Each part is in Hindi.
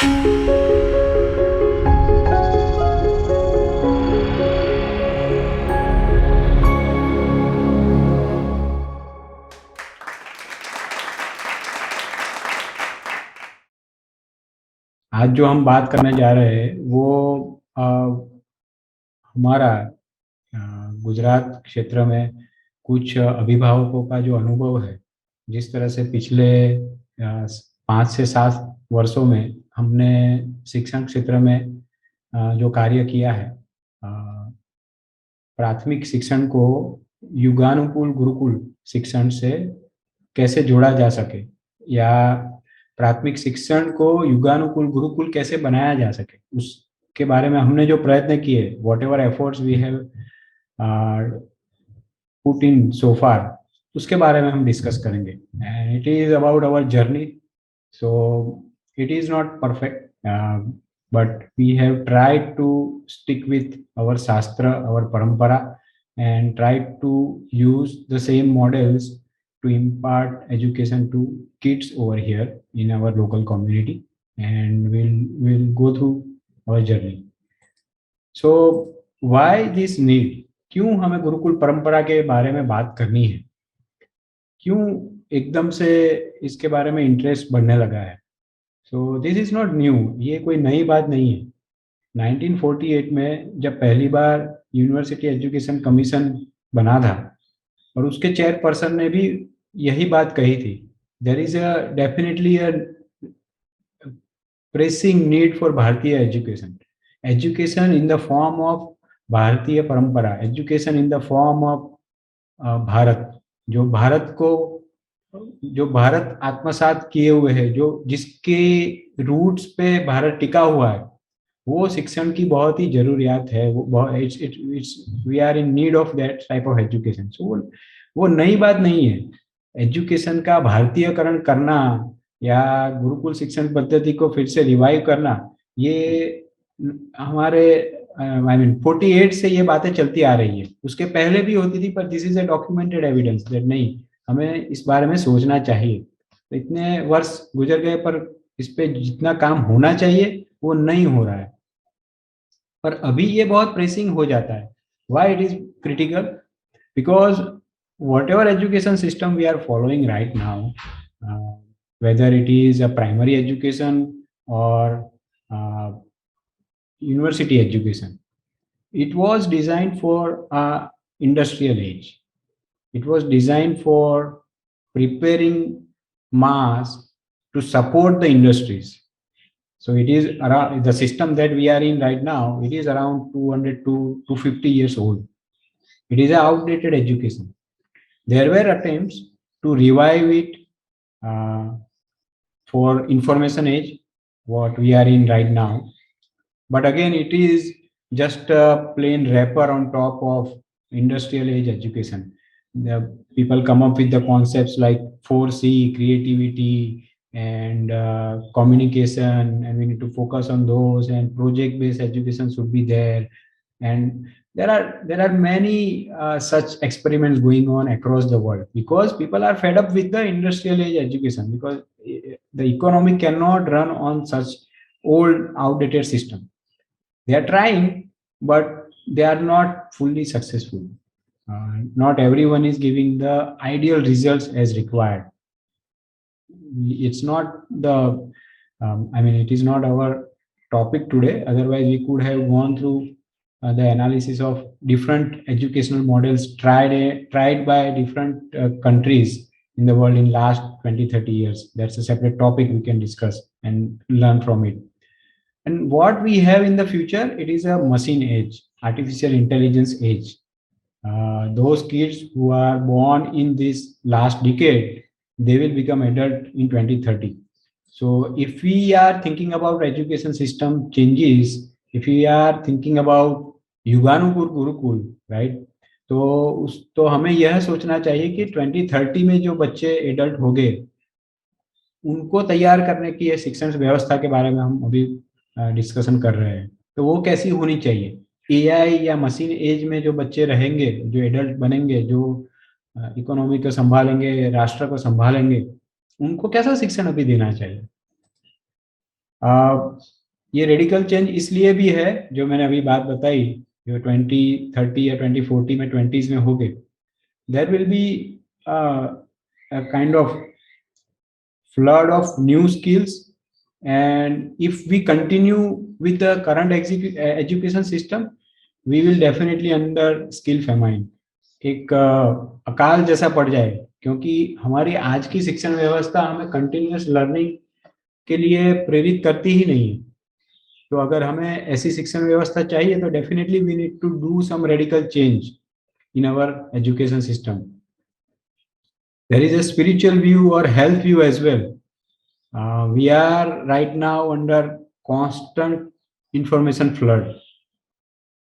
आज जो हम बात करने जा रहे हैं वो हमारा गुजरात क्षेत्र में कुछ अभिभावकों का जो अनुभव है, जिस तरह से पिछले 5 से 7 वर्षों में हमने शिक्षण क्षेत्र में जो कार्य किया है, प्राथमिक शिक्षण को युगानुकूल गुरुकुल शिक्षण से कैसे जोड़ा जा सके, या प्राथमिक शिक्षण को युगानुकूल गुरुकुल कैसे बनाया जा सके, उसके बारे में हमने जो प्रयत्न किए, whatever efforts we have put in so far, उसके बारे में हम डिस्कस करेंगे। And it is about our journey, so it is not perfect, but we have tried to stick with our shastra, our parampara, and tried to use the same models to impart education to kids over here in our local community, and we'll go through our journey. So why this need, क्यों हमें गुरुकुल परंपरा के बारे में बात करनी है, क्यों एकदम से इसके बारे में इंटरेस्ट बढ़ने लगा है। So this is not new, ये कोई नई बात नहीं है। 1948 में जब पहली बार यूनिवर्सिटी एजुकेशन कमीशन बना था, और उसके चेयरपर्सन ने भी यही बात कही थी, there is a definitely a pressing need for Bharatiya education, education in the form of Bharatiya parampara, education in the form of Bharat, जो भारत को, जो भारत आत्मसात किए हुए है, जो जिसके रूट्स पे भारत टिका हुआ है, वो शिक्षण की बहुत ही जरूरियात है। वो it's we are in need of that type of education. So वो नई बात नहीं है। एजुकेशन का भारतीयकरण करना या गुरुकुल शिक्षण पद्धति को फिर से रिवाइव करना, ये हमारे आई मीन 48 से ये बातें चलती आ रही है। उसके पहले भी होती थी, पर this is a documented evidence that नहीं, हमें इस बारे में सोचना चाहिए। तो इतने वर्ष गुजर गए, पर इस पे जितना काम होना चाहिए वो नहीं हो रहा है, पर अभी ये बहुत प्रेसिंग हो जाता है। Why it is critical? Because whatever education system we are following right now, whether it is a primary education और university education, it was designed for a industrial age. It was designed for preparing mass to support the industries. So it is around the system that we are in right now. It is around 200 to 250 years old. It is an outdated education. There were attempts to revive it for information age, what we are in right now. But again, it is just a plain wrapper on top of industrial age education. The people come up with the concepts like 4C, creativity and communication, and we need to focus on those, and project-based education should be there. And there are many such experiments going on across the world, because people are fed up with the industrial age education, because the economy cannot run on such old outdated system. They are trying, but they are not fully successful. Not everyone is giving the ideal results as required. It's not the I mean, it is not our topic today, otherwise we could have gone through the analysis of different educational models tried by different countries in the world in last 20-30 years. That's a separate topic we can discuss and learn from it. And what we have in the future, it is a machine age, artificial intelligence age. Those kids who are born in this last decade, they will become adult in 2030. So if we are thinking about education system changes, if we are thinking about yuganukul gurukul, right, तो हमें यह सोचना चाहिए कि 2030 में जो बच्चे एडल्ट हो गए, उनको तैयार करने की शिक्षण व्यवस्था के बारे में हम अभी डिस्कशन कर रहे हैं। तो वो कैसी होनी चाहिए? एआई या मशीन एज में जो बच्चे रहेंगे, जो एडल्ट बनेंगे, जो इकोनॉमी को संभालेंगे, राष्ट्र को संभालेंगे, उनको कैसा शिक्षण अभी देना चाहिए? ये रेडिकल चेंज इसलिए भी है, जो मैंने अभी बात बताई, जो 2030 या 2040 में 20s में हो गए, there will be a kind of flood of new skills, and if we continue with the current education system, we will definitely under skill famine, एक अकाल जैसा पड़ जाए, क्योंकि हमारी आज की शिक्षण व्यवस्था हमें कंटिन्यूअस लर्निंग के लिए प्रेरित करती ही नहीं है। तो अगर हमें ऐसी शिक्षण व्यवस्था चाहिए तो definitely we need to do some radical change in our education system. There is a spiritual view or health view as well. We are right now under constant information flood.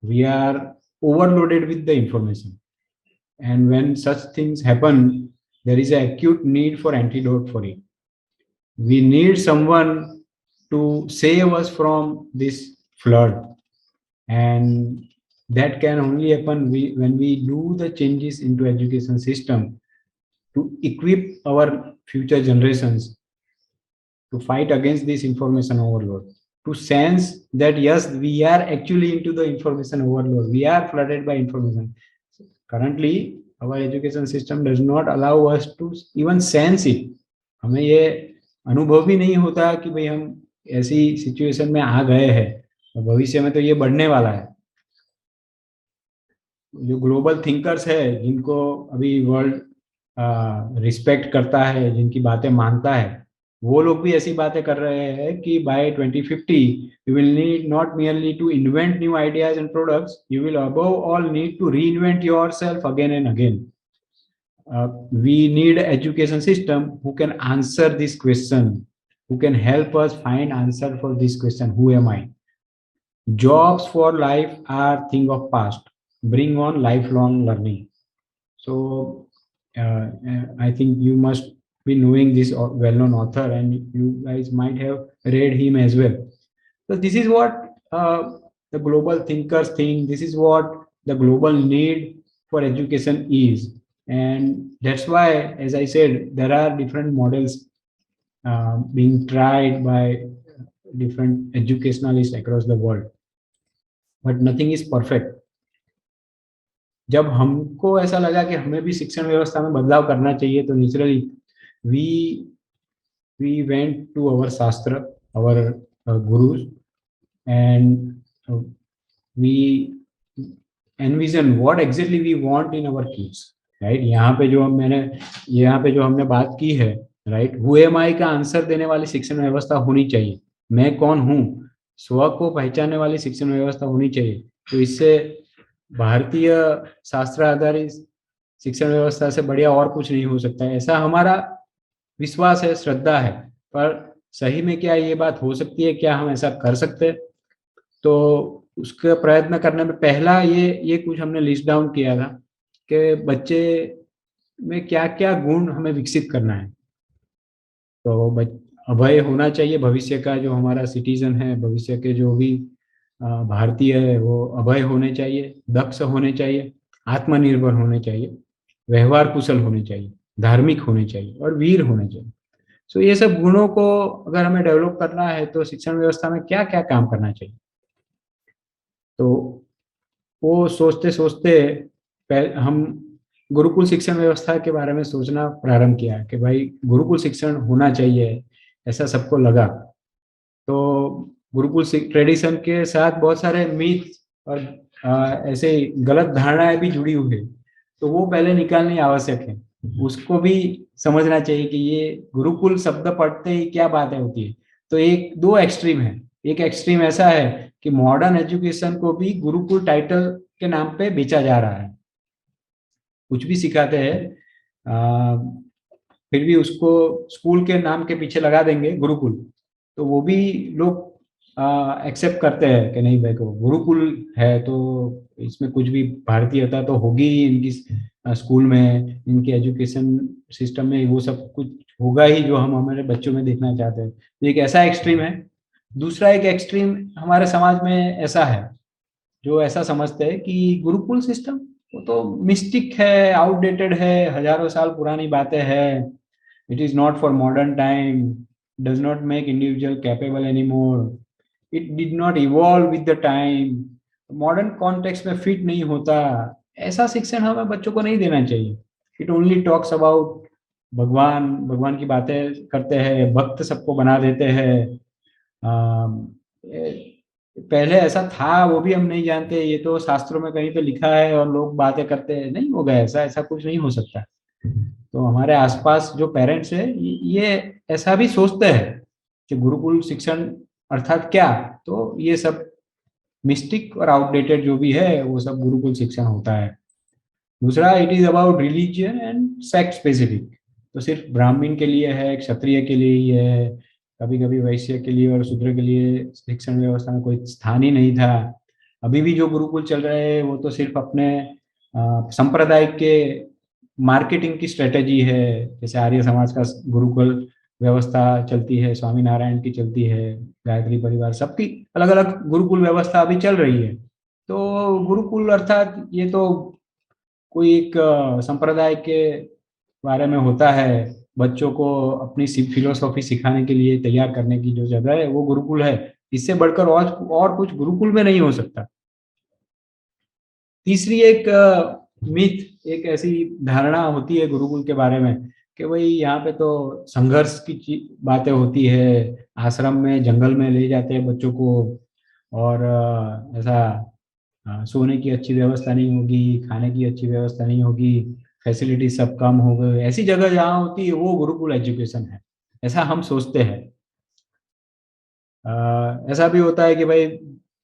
We are overloaded with the information. And when such things happen, there is an acute need for antidote for it. We need someone to save us from this flood. And that can only happen when we do the changes into education system to equip our future generations to fight against this information overload, to sense that yes, we are actually into the information overload, we are flooded by information. Currently our education system does not allow us to even sense it. हमें ये अनुभव भी नहीं होता कि भाई हम ऐसी सिचुएशन में आ गए हैं, भविष्य में तो ये बढ़ने वाला है। जो ग्लोबल थिंकर्स है, जिनको अभी वर्ल्ड रिस्पेक्ट करता है, जिनकी बातें मानता है, वो लोग भी ऐसी बातें कर रहे हैं कि by 2050 you will need not merely to invent new ideas and products, you will above all need to reinvent yourself again and again. We need education system who can answer this question, who can help us find answer for this question, who am I? Jobs for life are thing of past. Bring on lifelong learning. So I think you must be knowing this well-known author, and you guys might have read him as well. So this is what the global thinkers think. This is what the global need for education is, and that's why, as I said, there are different models being tried by different educationalists across the world, but nothing is perfect. जब हमको ऐसा लगा कि हमें भी शिक्षण व्यवस्था में बदलाव करना चाहिए, तो naturally we went to our शास्त्र, our gurus, and we envision what exactly we want in our kids, right? यहाँ पे जो हमने बात की है, right? Who am I का आंसर देने वाली शिक्षण व्यवस्था होनी चाहिए। मैं कौन हूँ, स्व को पहचानने वाली शिक्षण व्यवस्था होनी चाहिए। तो इससे भारतीय शास्त्र आधारित शिक्षण व्यवस्था से बढ़िया और कुछ नहीं हो सकता है, ऐसा हमारा विश्वास है, श्रद्धा है। पर सही में क्या ये बात हो सकती है, क्या हम ऐसा कर सकते हैं? तो उसका प्रयत्न करने में पहला ये कुछ हमने लिस्ट डाउन किया था कि बच्चे में क्या क्या गुण हमें विकसित करना है। तो अभय होना चाहिए, भविष्य का जो हमारा सिटीजन है, भविष्य के जो भी भारतीय है, वो अभय होने चाहिए, दक्ष होने चाहिए, आत्मनिर्भर होने चाहिए, व्यवहार कुशल होने चाहिए, धार्मिक होने चाहिए और वीर होने चाहिए। सो ये सब गुणों को अगर हमें डेवलप करना है तो शिक्षण व्यवस्था में क्या क्या काम करना चाहिए? तो वो सोचते सोचते हम गुरुकुल शिक्षण व्यवस्था के बारे में सोचना प्रारंभ किया कि भाई गुरुकुल शिक्षण होना चाहिए, ऐसा सबको लगा। तो गुरुकुल ट्रेडिशन के साथ बहुत सारे मीथ और ऐसे गलत धारणाएं भी जुड़ी हुई है, तो वो पहले निकालनी आवश्यक है। उसको भी समझना चाहिए कि ये गुरुकुल शब्द पढ़ते ही क्या बातें होती है। तो दो एक्सट्रीम है। एक एक्सट्रीम ऐसा है कि मॉडर्न एजुकेशन को भी गुरुकुल टाइटल के नाम पे बेचा जा रहा है, कुछ भी सिखाते हैं, फिर भी उसको स्कूल के नाम के पीछे लगा देंगे गुरुकुल, तो वो भी लोग एक्सेप्ट करते हैं कि नहीं भाई को गुरुकुल है तो इसमें कुछ भी भारतीयता तो होगी ही, इनकी स्कूल में, इनके एजुकेशन सिस्टम में वो सब कुछ होगा ही जो हम हमारे बच्चों में देखना चाहते हैं। तो एक ऐसा एक्सट्रीम है। दूसरा एक एक्सट्रीम हमारे समाज में ऐसा है जो ऐसा समझते हैं कि गुरुकुल सिस्टम वो तो मिस्टिक है, आउटडेटेड है, हजारों साल पुरानी बातें हैं, it is not for modern time, does not make individual capable anymore. It did not evolve with the time. Modern context में फिट नहीं होता, ऐसा शिक्षण हमें बच्चों को नहीं देना चाहिए. इट ओनली टॉक्स अबाउट भगवान, भगवान की बातें करते हैं, भक्त सबको बना देते हैं. पहले ऐसा था वो भी हम नहीं जानते, ये तो शास्त्रों में कहीं पे लिखा है और लोग बातें करते हैं. नहीं होगा ऐसा, ऐसा कुछ नहीं हो सकता. तो हमारे आसपास जो पेरेंट्स है ये ऐसा भी सोचते हैं कि गुरुकुल शिक्षण अर्थात क्या, तो ये सब मिस्टिक और आउटडेटेड जो भी है वो सब गुरुकुल शिक्षण होता है. दूसरा, it is about religion and sect specific. तो सिर्फ ब्राह्मण के लिए है, क्षत्रिय के लिए ही है, कभी कभी वैश्य के लिए और शूद्र के लिए शिक्षण व्यवस्था में कोई स्थान ही नहीं था. अभी भी जो गुरुकुल चल रहे हैं वो तो सिर्फ अपने संप्रदाय के मार्केटिंग की स्ट्रेटेजी है. जैसे आर्य समाज का गुरुकुल व्यवस्था चलती है, स्वामीनारायण की चलती है, गायत्री परिवार, सबकी अलग अलग गुरुकुल व्यवस्था अभी चल रही है. तो गुरुकुल अर्थात ये तो कोई एक संप्रदाय के बारे में होता है, बच्चों को अपनी फिलोसॉफी सिखाने के लिए तैयार करने की जो जगह है वो गुरुकुल है. इससे बढ़कर और कुछ गुरुकुल में नहीं हो सकता. तीसरी एक मिथ, एक ऐसी धारणा होती है गुरुकुल के बारे में कि भाई यहाँ पे तो संघर्ष की बातें होती है, आश्रम में जंगल में ले जाते हैं बच्चों को, और ऐसा सोने की अच्छी व्यवस्था नहीं होगी, खाने की अच्छी व्यवस्था नहीं होगी, फैसिलिटी सब कम हो गए. ऐसी जगह जहाँ होती है वो गुरुकुल एजुकेशन है, ऐसा हम सोचते हैं. ऐसा भी होता है कि भाई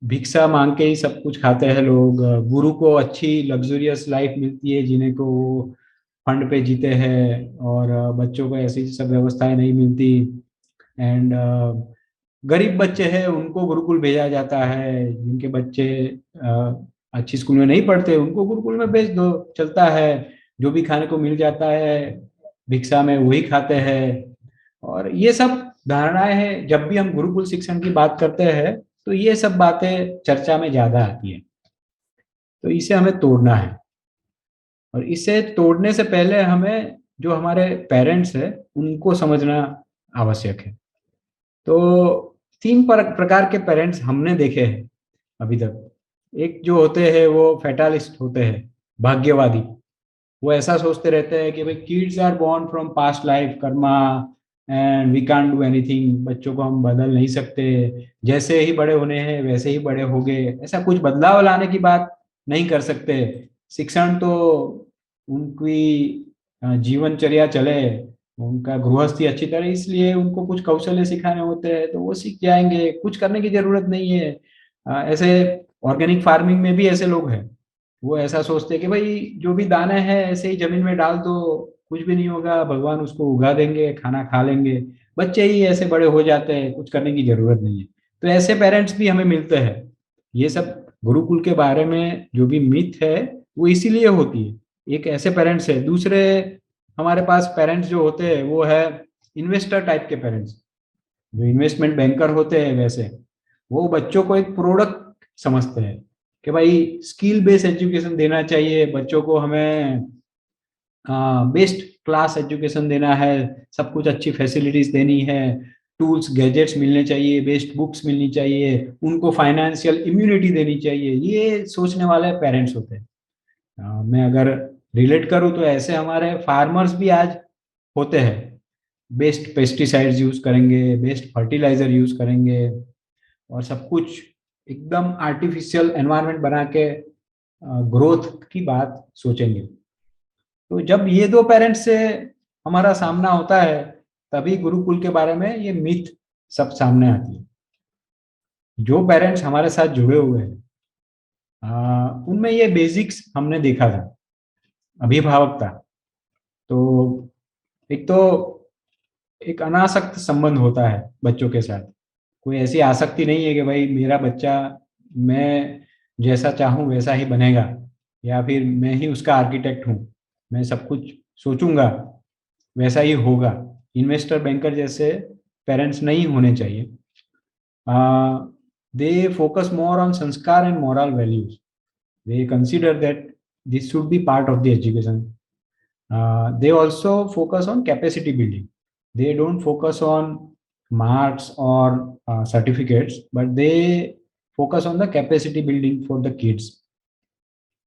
भिक्षा मांग के ही सब कुछ खाते हैं लोग, गुरु को अच्छी लग्जरियस लाइफ मिलती है जीने को, वो फंड पे जीते हैं, और बच्चों को ऐसी सब व्यवस्थाएं नहीं मिलती. एंड गरीब बच्चे हैं उनको गुरुकुल भेजा जाता है, जिनके बच्चे अच्छी स्कूल में नहीं पढ़ते उनको गुरुकुल में भेज दो, चलता है. जो भी खाने को मिल जाता है भिक्षा में वही खाते हैं. और ये सब धारणाएं हैं, जब भी हम गुरुकुल शिक्षण की बात करते हैं तो ये सब बातें चर्चा में ज्यादा आती है. तो इसे हमें तोड़ना है, और इसे तोड़ने से पहले हमें जो हमारे पेरेंट्स हैं उनको समझना आवश्यक है. तो तीन प्रकार के पेरेंट्स हमने देखे हैं अभी तक. एक जो होते हैं वो फैटालिस्ट होते हैं, भाग्यवादी. वो ऐसा सोचते रहते हैं कि भाई kids are born from past life karma and we can't do anything. बच्चों को हम बदल नहीं सकते, जैसे ही बड़े होने हैं वैसे ही बड़े हो गए, ऐसा कुछ बदलाव लाने की बात नहीं कर सकते. शिक्षण तो उनकी जीवनचर्या चले, उनका गृहस्थी अच्छी तरह, इसलिए उनको कुछ कौशल्य सिखाने होते हैं तो वो सीख जाएंगे, कुछ करने की जरूरत नहीं है. ऐसे ऑर्गेनिक फार्मिंग में भी ऐसे लोग हैं, वो ऐसा सोचते हैं कि भाई जो भी दाने हैं ऐसे ही जमीन में डाल दो, कुछ भी नहीं होगा, भगवान उसको उगा देंगे, खाना खा लेंगे. बच्चे ही ऐसे बड़े हो जाते हैं, कुछ करने की जरूरत नहीं है. तो ऐसे पेरेंट्स भी हमें मिलते हैं. ये सब गुरुकुल के बारे में जो भी मिथ है वो इसीलिए होती है. एक ऐसे पेरेंट्स है. दूसरे हमारे पास पेरेंट्स जो होते हैं वो है इन्वेस्टर टाइप के पेरेंट्स, जो इन्वेस्टमेंट बैंकर होते हैं. वैसे वो बच्चों को एक प्रोडक्ट समझते हैं कि भाई स्किल बेस्ड एजुकेशन देना चाहिए बच्चों को, हमें बेस्ट क्लास एजुकेशन देना है, सब कुछ अच्छी फैसिलिटीज देनी है, टूल्स गैजेट्स मिलने चाहिए, बेस्ट बुक्स मिलनी चाहिए, उनको फाइनेंशियल इम्यूनिटी देनी चाहिए. ये सोचने वाले पेरेंट्स होते हैं. मैं अगर रिलेट करूँ तो ऐसे हमारे फार्मर्स भी आज होते हैं. बेस्ट पेस्टिसाइड्स यूज करेंगे, बेस्ट फर्टिलाइजर यूज करेंगे, और सब कुछ एकदम आर्टिफिशियल एनवायरनमेंट बना के ग्रोथ की बात सोचेंगे. तो जब ये दो पेरेंट्स से हमारा सामना होता है तभी गुरुकुल के बारे में ये मिथ सब सामने आती है. जो पेरेंट्स हमारे साथ जुड़े हुए हैं उनमें ये बेसिक्स हमने देखा था. अभिभावकता तो एक तो एक अनासक्त संबंध होता है बच्चों के साथ. कोई ऐसी आसक्ति नहीं है कि भाई मेरा बच्चा मैं जैसा चाहूँ वैसा ही बनेगा, या फिर मैं ही उसका आर्किटेक्ट हूँ, मैं सब कुछ सोचूंगा वैसा ही होगा. इन्वेस्टर बैंकर जैसे पेरेंट्स नहीं होने चाहिए. दे फोकस मोर ऑन संस्कार and moral values. They consider that this should be part of the education. They also focus on capacity building. They don't focus on marks or certificates, but they focus on the capacity building for the kids.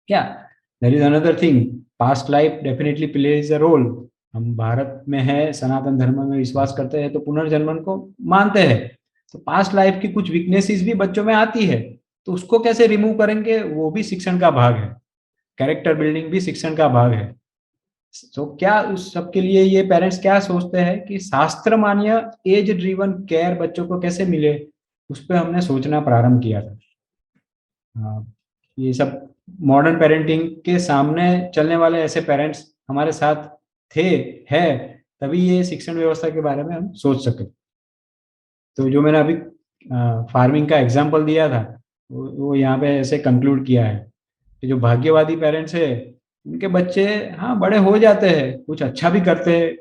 Yeah, there is another thing. Past life definitely plays a role. हम भारत में है, सनातन धर्म में विश्वास करते हैं, तो पुनर्जन्म को मानते हैं। तो पास्ट लाइफ की कुछ वीकनेसेस भी बच्चों में आती है, तो उसको कैसे रिमूव करेंगे, वो भी शिक्षण का भाग है। कैरेक्टर बिल्डिंग भी शिक्षण का भाग है। तो क्या उस सबके लिए ये पेरेंट्स क्या सोचते हैं कि शास्त्र मान्य एज ड्रिवन केयर बच्चों को कैसे मिले, उस पर हमने सोचना प्रारंभ किया था। ये सब मॉडर्न पेरेंटिंग के सामने चलने वाले ऐसे पेरेंट्स हमारे साथ थे, है, तभी ये शिक्षण व्यवस्था के बारे में हम सोच सके। तो जो मैंने अभी फार्मिंग का एग्जाम्पल दिया था, वो यहाँ पे ऐसे कंक्लूड किया है कि जो भाग्यवादी पेरेंट्स है, उनके बच्चे हाँ बड़े हो जाते हैं, कुछ अच्छा भी करते हैं,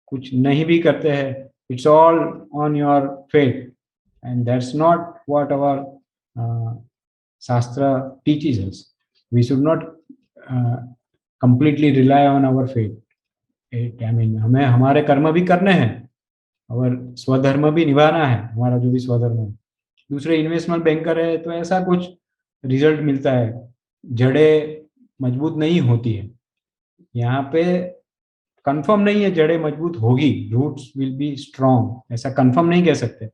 कुछ नहीं भी करते हैं। It's all on your fate, and that's not what our shastra teaches us. We should not completely rely on our fate. I mean हमें हमारे कर्म भी करने हैं और स्वधर्म भी निभाना है, हमारा जो भी स्वधर्म है। दूसरे इन्वेस्टमेंट बैंकर है तो ऐसा कुछ रिजल्ट मिलता है, जड़ें मजबूत नहीं होती है। यहाँ पे कंफर्म नहीं है जड़ें मजबूत होगी, रूट्स विल बी स्ट्रॉन्ग, ऐसा कंफर्म नहीं कह सकते।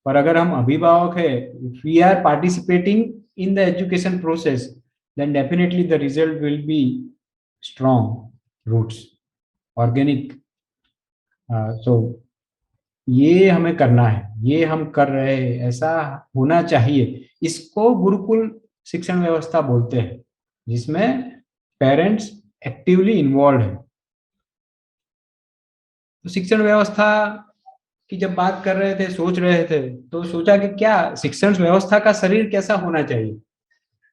पर अगर हम अभिभावक है, if we are participating in the education process, then definitely the result will be strong roots, organic. So ये हमें करना है, ये हम कर रहे हैं, ऐसा होना चाहिए। इसको गुरुकुल शिक्षण व्यवस्था बोलते हैं, जिसमें पेरेंट्स एक्टिवली इन्वॉल्व है। तो शिक्षण व्यवस्था की जब बात कर रहे थे, सोच रहे थे, तो सोचा कि क्या शिक्षण व्यवस्था का शरीर कैसा होना चाहिए।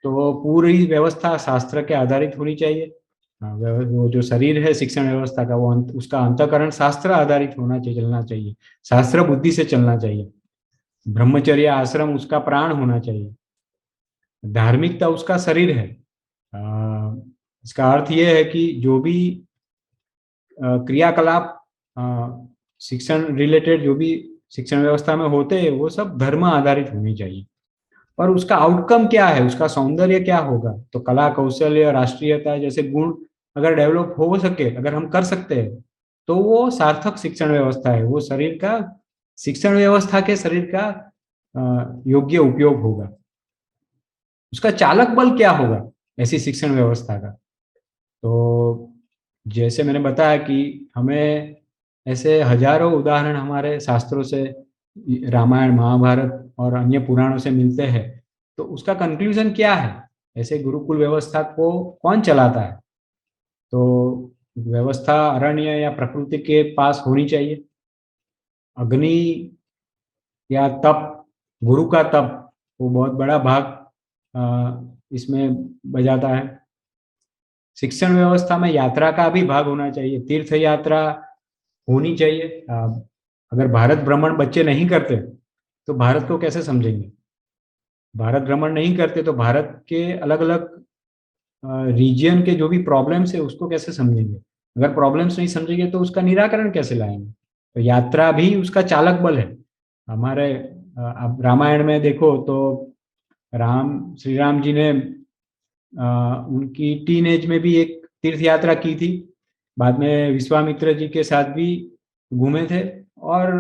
तो पूरी व्यवस्था शास्त्र के आधारित होनी चाहिए। वो जो शरीर है शिक्षण व्यवस्था का, वो उसका अंतःकरण शास्त्र आधारित होना चाहिए, चलना चाहिए, शास्त्र बुद्धि से चलना चाहिए। ब्रह्मचर्य आश्रम उसका प्राण होना चाहिए, धार्मिकता उसका शरीर है। इसका अर्थ यह है कि जो भी क्रियाकलाप शिक्षण रिलेटेड जो भी शिक्षण व्यवस्था में होते हैं, वो सब धर्म आधारित होनी चाहिए। और उसका आउटकम क्या है, उसका सौंदर्य क्या होगा, तो कला, कौशल्य, राष्ट्रीयता जैसे गुण अगर डेवलप हो सके, अगर हम कर सकते हैं, तो वो सार्थक शिक्षण व्यवस्था है। वो शरीर का, शिक्षण व्यवस्था के शरीर का योग्य उपयोग होगा। उसका चालक बल क्या होगा ऐसी शिक्षण व्यवस्था का। तो जैसे मैंने बताया कि हमें ऐसे हजारों उदाहरण हमारे शास्त्रों से, रामायण, महाभारत और अन्य पुराणों से मिलते हैं। तो उसका कंक्लूजन क्या है, ऐसे गुरुकुल व्यवस्था को कौन चलाता है। तो व्यवस्था अरण्य या प्रकृति के पास होनी चाहिए। अग्नि या तप, गुरु का तप, वो बहुत बड़ा भाग इसमें बजाता है। शिक्षण व्यवस्था में यात्रा का भी भाग होना चाहिए, तीर्थ यात्रा होनी चाहिए। अगर भारत भ्रमण बच्चे नहीं करते तो भारत को कैसे समझेंगे। भारत भ्रमण नहीं करते तो भारत के अलग अलग रीजियन के जो भी प्रॉब्लम्स है उसको कैसे समझेंगे। अगर प्रॉब्लम्स नहीं समझेंगे तो उसका निराकरण कैसे लाएंगे। तो यात्रा भी उसका चालक बल है। हमारे अब रामायण में देखो तो श्री राम जी ने उनकी टीन एज में भी एक तीर्थ यात्रा की थी। बाद में विश्वामित्र जी के साथ भी घूमे थे, और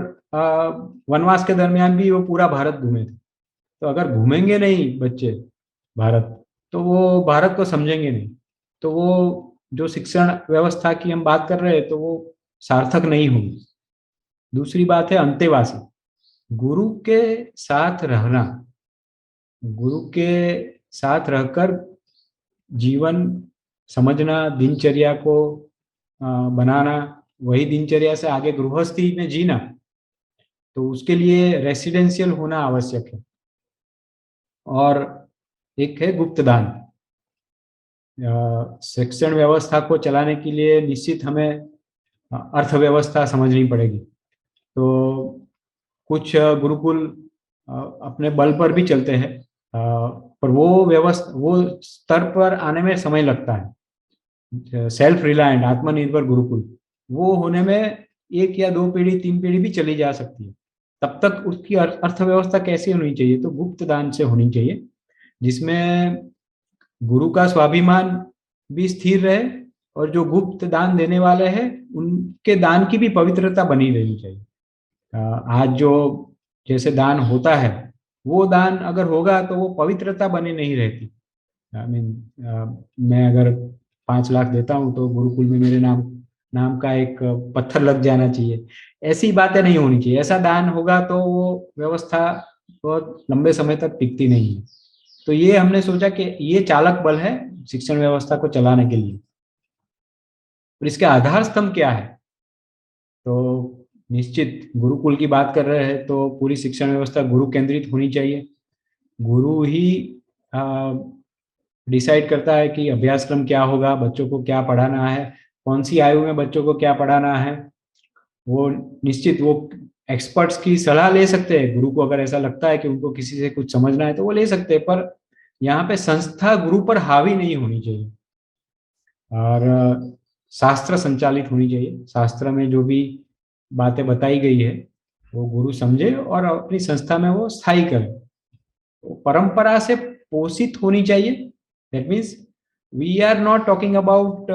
वनवास के दरमियान भी वो पूरा भारत घूमे थे। तो अगर घूमेंगे नहीं बच्चे भारत, तो वो भारत को समझेंगे नहीं। तो वो जो शिक्षण व्यवस्था की हम बात कर रहे हैं, तो वो सार्थक नहीं होगी। दूसरी बात है अंतेवासी, गुरु के साथ रहना, गुरु के साथ रहकर जीवन समझना, दिनचर्या को बनाना, वही दिनचर्या से आगे गृहस्थी में जीना। तो उसके लिए रेसिडेंशियल होना आवश्यक है। और एक है गुप्तदान। शिक्षण व्यवस्था को चलाने के लिए निश्चित हमें अर्थव्यवस्था समझनी पड़ेगी। तो कुछ गुरुकुल अपने बल पर भी चलते हैं, पर वो व्यवस्था, वो स्तर पर आने में समय लगता है। सेल्फ रिलायंट, आत्मनिर्भर गुरुकुल, वो होने में 1 या 2 पीढ़ी, 3 पीढ़ी भी चली जा सकती है। तब तक उसकी अर्थव्यवस्था कैसे होनी चाहिए? तो गुप्त दान से होनी चाहिए, जिसमें गुरु का स्वाभिमान भी स्थिर रहे और जो गुप्त दान देने वाले हैं उनके दान की भी पवित्रता बनी रहनी चाहिए। आज जो जैसे दान होता है, वो दान अगर होगा तो वो पवित्रता बनी नहीं रहती। आई मीन, मैं अगर 5 लाख देता हूँ तो गुरुकुल में मेरे नाम नाम का एक पत्थर लग जाना चाहिए, ऐसी बातें नहीं होनी चाहिए। ऐसा दान होगा तो वो व्यवस्था बहुत लंबे समय तक टिकती नहीं है। तो ये हमने सोचा कि ये चालक बल है शिक्षण व्यवस्था को चलाने के लिए। और इसके आधार स्तंभ क्या है? तो निश्चित गुरुकुल की बात कर रहे हैं तो पूरी शिक्षण व्यवस्था गुरु केंद्रित होनी चाहिए। गुरु ही डिसाइड करता है कि अभ्यासक्रम क्या होगा, बच्चों को क्या पढ़ाना है, कौन सी आयु में बच्चों को क्या पढ़ाना है। वो निश्चित वो एक्सपर्ट्स की सलाह ले सकते हैं। गुरु को अगर ऐसा लगता है कि उनको किसी से कुछ समझना है तो वो ले सकते हैं, पर यहाँ पे संस्था गुरु पर हावी नहीं होनी चाहिए और शास्त्र संचालित होनी चाहिए। शास्त्र में जो भी बातें बताई गई है वो गुरु समझे और अपनी संस्था में वो स्थायी करे। तो परंपरा से पोषित होनी चाहिए। That means we are not talking about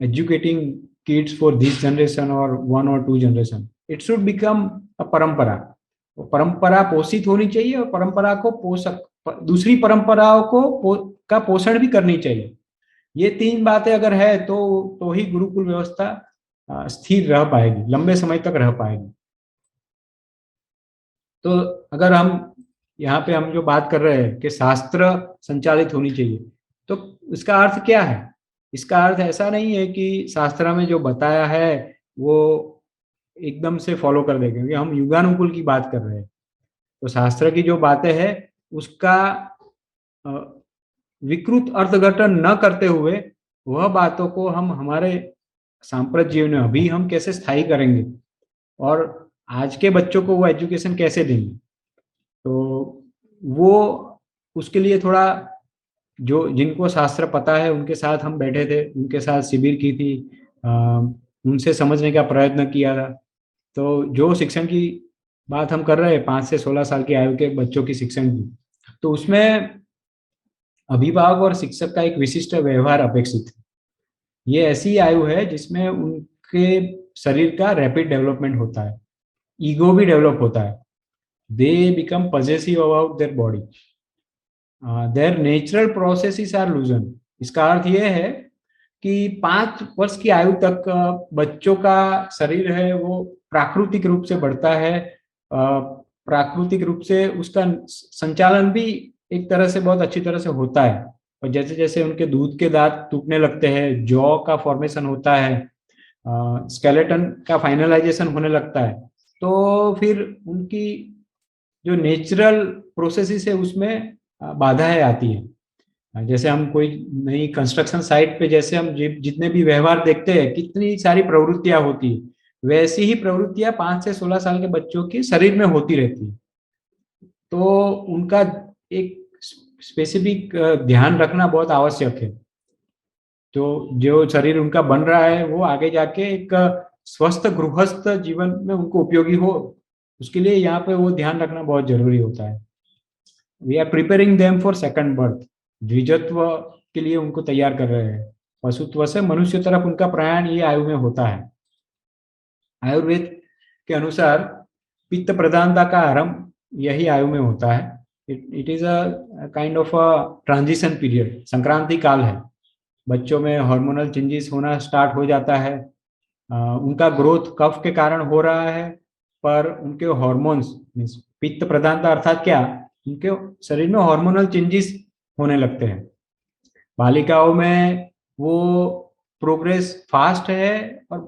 educating kids for this generation or 1 or 2 generation. It should become a परंपरा। तो परंपरा पोषित होनी चाहिए और परंपरा को पोषक दूसरी परंपराओं का पोषण भी करनी चाहिए। ये 3 बातें अगर है तो ही गुरुकुल व्यवस्था स्थिर रह पाएगी, लंबे समय तक रह पाएगी। तो अगर हम यहाँ पे हम जो बात कर रहे हैं कि शास्त्र संचालित होनी चाहिए, तो इसका अर्थ क्या है? इसका अर्थ ऐसा नहीं है कि शास्त्र में जो बताया है वो एकदम से फॉलो कर देंगे, क्योंकि हम युगानुकूल की बात कर रहे हैं। तो शास्त्र की जो बातें हैं उसका विकृत अर्थघटन न करते हुए वह बातों को हम हमारे सांप्रत जीवन में अभी हम कैसे स्थायी करेंगे और आज के बच्चों को वो एजुकेशन कैसे देंगे। तो वो उसके लिए थोड़ा जो जिनको शास्त्र पता है उनके साथ हम बैठे थे, उनके साथ शिविर की थी, उनसे समझने का प्रयत्न किया था। तो जो शिक्षण की बात हम कर रहे हैं 5 से 16 साल की आयु के बच्चों की शिक्षण की, तो उसमें अभिभावक और शिक्षक का एक विशिष्ट व्यवहार अपेक्षित है। ये ऐसी आयु है जिसमें उनके शरीर का रैपिड डेवलपमेंट होता है, ईगो भी डेवलप होता है। They become possessive about their body, their natural processes are loosen. इसका अर्थ ये है कि 5 वर्ष की आयु तक बच्चों का शरीर है वो प्राकृतिक रूप से बढ़ता है, प्राकृतिक रूप से उसका संचालन भी एक तरह से बहुत अच्छी तरह से होता है। और जैसे जैसे उनके दूध के दांत टूटने लगते हैं, जॉ का फॉर्मेशन होता है, स्केलेटन का फाइनलाइजेशन होने लगता है, तो फिर उनकी जो नेचुरल प्रोसेसेस है उसमें बाधाएं आती हैं। जैसे हम कोई नई कंस्ट्रक्शन साइट पे जैसे हम जितने भी व्यवहार देखते हैं, कितनी सारी प्रवृत्तियां होती है, वैसी ही प्रवृत्तियां 5 से 16 साल के बच्चों के शरीर में होती रहती है। तो उनका एक स्पेसिफिक ध्यान रखना बहुत आवश्यक है। तो जो शरीर उनका बन रहा है वो आगे जाके एक स्वस्थ गृहस्थ जीवन में उनको उपयोगी हो, उसके लिए यहाँ पे वो ध्यान रखना बहुत जरूरी होता है। We are preparing them for second birth. द्विजत्व के लिए उनको तैयार कर रहे हैं। पशुत्व से मनुष्य तरफ उनका प्रयाण ये आयु में होता है। आयुर्वेद के अनुसार पित्त प्रधानता का आरंभ यही आयु में होता है। It is a kind of a transition period, Sankranti काल है। बच्चों में हार्मोनल चेंजेस होना स्टार्ट हो जाता है। उनका ग्रोथ कफ के कारण हो रहा है, पर उनके हॉर्मोन्स मीन्स पित्त प्रधानता अर्थात क्या, उनके शरीर में हार्मोनल चेंजेस होने लगते हैं। बालिकाओं में वो प्रोग्रेस फास्ट है और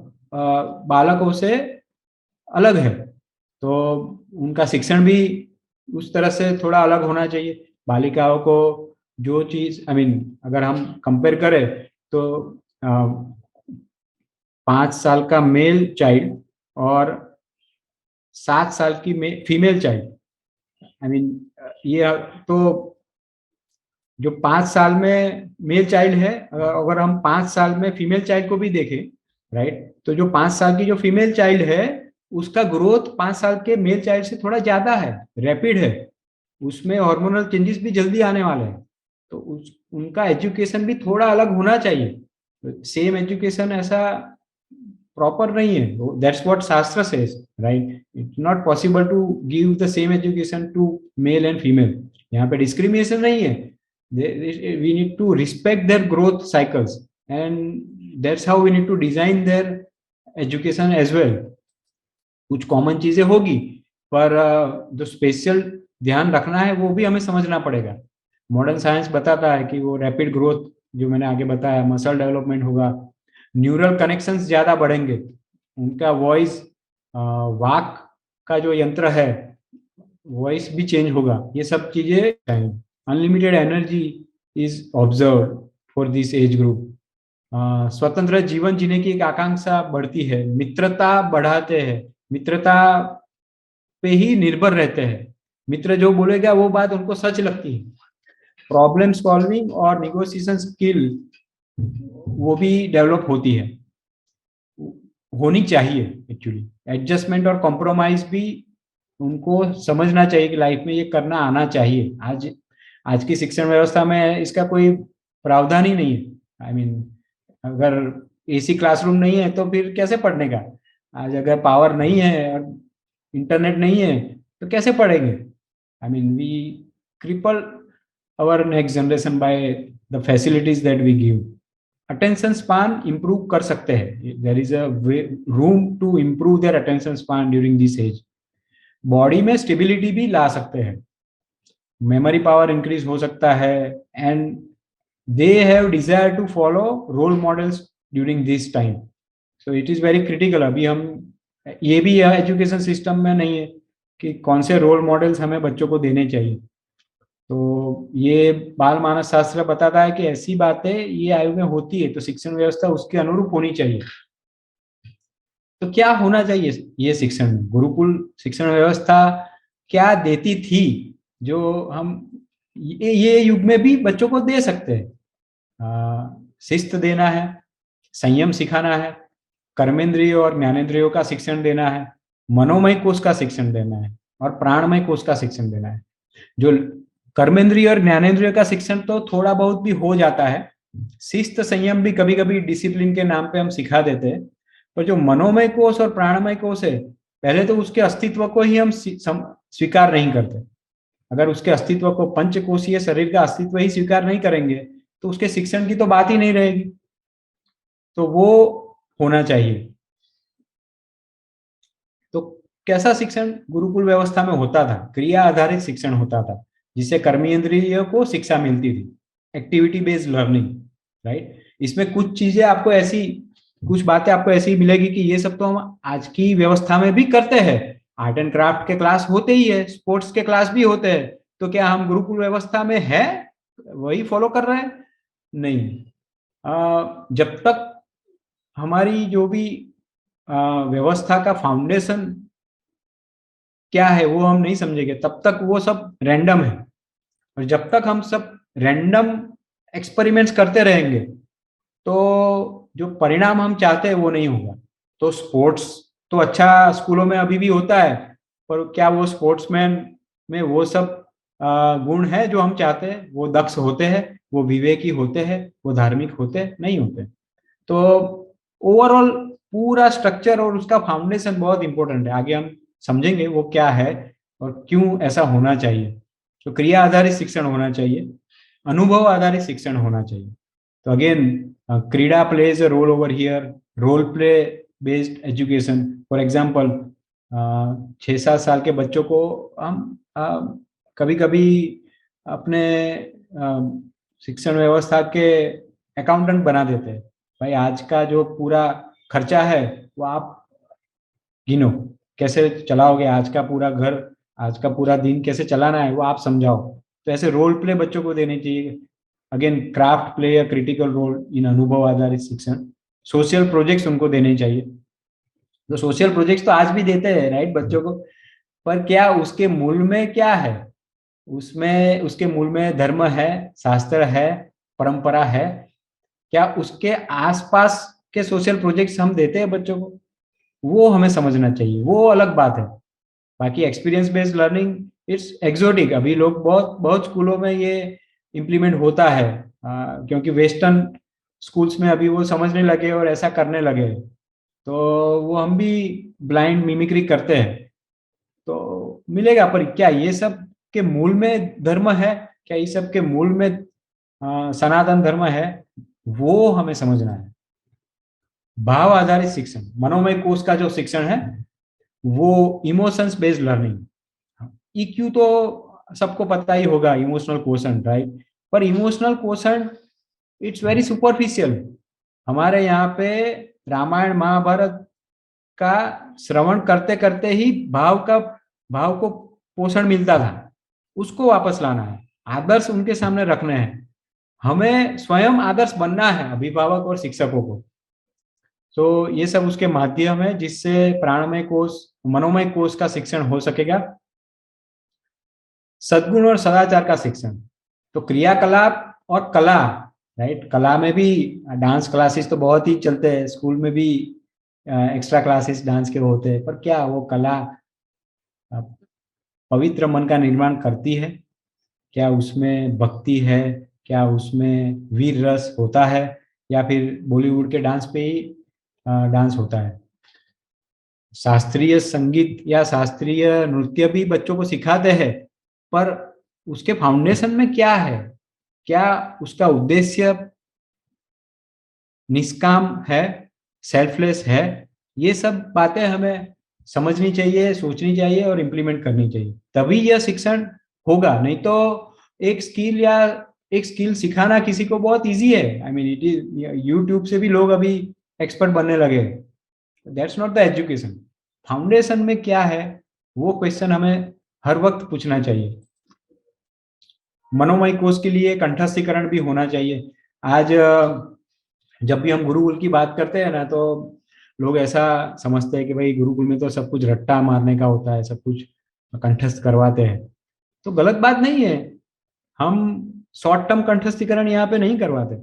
बालकों से अलग है। तो उनका शिक्षण भी उस तरह से थोड़ा अलग होना चाहिए। बालिकाओं को जो चीज आई मीन अगर हम कंपेयर करें तो 5 साल का मेल चाइल्ड और 7 साल की फीमेल चाइल्ड, आई मीन ये तो जो 5 साल में मेल चाइल्ड है, अगर हम 5 साल में फीमेल चाइल्ड को भी देखें, राइट, तो जो 5 साल की जो फीमेल चाइल्ड है उसका ग्रोथ 5 साल के मेल चाइल्ड से थोड़ा ज्यादा है, रैपिड है, उसमें हार्मोनल चेंजेस भी जल्दी आने वाले हैं, तो उनका एजुकेशन भी थोड़ा अलग होना चाहिए। सेम एजुकेशन ऐसा प्रॉपर नहीं है, that's what shastra says, right? It's not possible to give the same education to male and female. यहाँ पे डिस्क्रिमिनेशन नहीं है, we need to respect their growth cycles and that's how we need to design their education as well. कुछ कॉमन चीजें होगी, पर जो स्पेशल ध्यान रखना है वो भी हमें समझना पड़ेगा। मॉडर्न साइंस बताता है कि वो रैपिड ग्रोथ, जो मैंने आगे बताया, मसल डेवलपमेंट होगा, न्यूरल कनेक्शंस ज्यादा बढ़ेंगे, उनका वॉइस, वाक का जो यंत्र है, वॉइस भी चेंज होगा, ये सब चीजें। Unlimited energy is observe for this age group. स्वतंत्र जीवन जीने की एक आकांक्षा बढ़ती है, मित्रता बढ़ाते हैं, मित्रता पे ही निर्भर रहते हैं, मित्र जो बोलेगा वो बात उनको सच लगती है। प्रॉब्लम सॉल्विंग और निगोशिएशन स्किल वो भी डेवलप होती है, होनी चाहिए एक्चुअली। एडजस्टमेंट और कॉम्प्रोमाइज भी उनको समझना चाहिए कि लाइफ में ये करना आना चाहिए। आज की शिक्षण व्यवस्था में इसका कोई प्रावधान ही नहीं है। आई मीन अगर एसी क्लासरूम नहीं है तो फिर कैसे पढ़ने का? आज अगर पावर नहीं है और इंटरनेट नहीं है तो कैसे पढ़ेंगे? I mean we cripple our next generation by the facilities that we give. Attention span improve कर सकते हैं, there is a room to improve their attention span during this age. Body में स्टेबिलिटी भी ला सकते हैं, मेमोरी पावर इंक्रीज हो सकता है, and they have desire to follow role models during this time. So it is very critical. अभी हम ये भी एजुकेशन सिस्टम में नहीं है कि कौन से रोल मॉडल्स हमें बच्चों को देने चाहिए। तो ये बाल मानस शास्त्र बताता है कि ऐसी बातें ये आयु में होती है, तो शिक्षण व्यवस्था उसके अनुरूप होनी चाहिए। तो क्या होना चाहिए ये शिक्षण में? गुरुकुल शिक्षण व्यवस्था क्या देती थी जो हम ये युग में भी बच्चों को दे सकते हैं? शिस्त देना है, संयम सिखाना है, कर्मेंद्रिय और ज्ञानेंद्रियों का शिक्षण देना है, मनोमय कोश का शिक्षण देना है, और प्राणमय कोश का शिक्षण देना है। जो कर्मेंद्रिय और ज्ञानेंद्रिय का शिक्षण तो थोड़ा बहुत भी हो जाता है, शिस्त संयम भी कभी कभी डिसिप्लिन के नाम पे हम सिखा देते हैं, पर जो मनोमय कोश और प्राणमय कोश है, पहले तो उसके अस्तित्व को ही हम स्वीकार नहीं करते। अगर उसके अस्तित्व को, पंचकोशीय शरीर का अस्तित्व ही स्वीकार नहीं करेंगे तो उसके शिक्षण की तो बात ही नहीं रहेगी। तो वो होना चाहिए। तो कैसा शिक्षण गुरुकुल व्यवस्था में होता था? क्रिया आधारित शिक्षण होता था, जिससे कर्मेंद्रियों को शिक्षा मिलती थी, एक्टिविटी बेस्ड लर्निंग, राइट? इसमें कुछ चीजें आपको ऐसी, कुछ बातें आपको ऐसी मिलेगी कि ये सब तो हम आज की व्यवस्था में भी करते हैं। आर्ट एंड क्राफ्ट के क्लास होते ही है, स्पोर्ट्स के क्लास भी होते हैं, तो क्या हम गुरुकुल व्यवस्था में है वही फॉलो कर रहे हैं? नहीं। जब तक हमारी जो भी व्यवस्था का फाउंडेशन क्या है वो हम नहीं समझेंगे, तब तक वो सब रैंडम है। और जब तक हम सब रैंडम एक्सपेरिमेंट्स करते रहेंगे तो जो परिणाम हम चाहते हैं वो नहीं होगा। तो स्पोर्ट्स तो अच्छा स्कूलों में अभी भी होता है, पर क्या वो स्पोर्ट्समैन में वो सब गुण है जो हम चाहते हैं? वो दक्ष होते हैं, वो विवेकी होते हैं, वो धार्मिक होते हैं? नहीं होते। तो ओवरऑल पूरा स्ट्रक्चर और उसका फाउंडेशन बहुत इंपॉर्टेंट है। आगे हम समझेंगे वो क्या है और क्यों ऐसा होना चाहिए। तो क्रिया आधारित शिक्षण होना चाहिए, अनुभव आधारित शिक्षण होना चाहिए। तो अगेन क्रीड़ा plays a role over here, role play based education. For example 6-7 साल के बच्चों को हम कभी कभी अपने शिक्षण व्यवस्था के अकाउंटेंट बना देते हैं। भाई आज का जो पूरा खर्चा है वो आप गिनो, कैसे चलाओगे आज का पूरा घर, आज का पूरा दिन कैसे चलाना है वो आप समझाओ। तो ऐसे रोल प्ले बच्चों को देने चाहिए। Again craft play a critical role in अनुभव आधारित शिक्षण। सोशल प्रोजेक्ट्स उनको देने चाहिए। तो सोशल प्रोजेक्ट्स तो आज भी देते हैं, राइट, बच्चों को, पर क्या उसके मूल में क्या है? उसमें उसके मूल में धर्म है, शास्त्र है, परंपरा है। क्या उसके आसपास के सोशल प्रोजेक्ट्स हम देते हैं बच्चों को? वो हमें समझना चाहिए, वो अलग बात है। बाकी experience based learning it's exotic, अभी लोग बहुत बहुत स्कूलों में ये इम्प्लीमेंट होता है, क्योंकि वेस्टर्न स्कूल्स में अभी वो समझने लगे और ऐसा करने लगे, तो वो हम भी ब्लाइंड मिमिक्री करते हैं। तो मिलेगा, पर क्या ये सब के मूल में धर्म है? क्या ये सब के मूल में सनातन धर्म है? वो हमें समझना है। भाव आधारित शिक्षण, मनोमय कोश का जो शिक्षण है, वो इमोशंस बेस्ड लर्निंग। ईक्यू तो सबको पता ही होगा, इमोशनल क्वोशंट, राइट? पर emotional quotient it's very superficial. हमारे यहाँ पे रामायण महाभारत का श्रवण करते करते ही भाव को पोषण मिलता था। उसको वापस लाना है, आदर्श उनके सामने रखने हैं। हमें स्वयं आदर्श बनना है, अभिभावक और शिक्षकों को। तो ये सब उसके माध्यम है जिससे प्राणमय कोश, मनोमय कोश का शिक्षण हो सकेगा। सद्गुण और सदाचार का शिक्षण, तो क्रियाकलाप और कला, राइट? कला में भी डांस क्लासेस तो बहुत ही चलते हैं, स्कूल में भी एक्स्ट्रा क्लासेस डांस के होते हैं, पर क्या वो कला पवित्र मन का निर्माण करती है? क्या उसमें भक्ति है? क्या उसमें वीर रस होता है? या फिर बॉलीवुड के डांस पे ही डांस होता है? शास्त्रीय संगीत या शास्त्रीय नृत्य भी बच्चों को सिखाते हैं, पर उसके फाउंडेशन में क्या है? क्या उसका उद्देश्य निष्काम है, सेल्फलेस है? ये सब बातें हमें समझनी चाहिए, सोचनी चाहिए और इम्प्लीमेंट करनी चाहिए, तभी यह शिक्षण होगा। नहीं तो एक स्किल सिखाना किसी को बहुत इजी है। I mean it is, YouTube से भी लोग अभी एक्सपर्ट बनने लगे। That's not the education. Foundation में क्या है, वो क्वेश्चन हमें हर वक्त पूछना चाहिए। मनोमय कोश के लिए कंठस्थीकरण भी होना चाहिए। आज जब भी हम गुरुकुल की बात करते हैं ना, तो लोग ऐसा समझते हैं कि भाई गुरुकुल में तो सब कुछ रट्टा मारने का होता है, सब कुछ कंठस्थ करवाते हैं। तो गलत बात नहीं है, हम शॉर्ट टर्म कंठस्थीकरण यहाँ पे नहीं करवाते,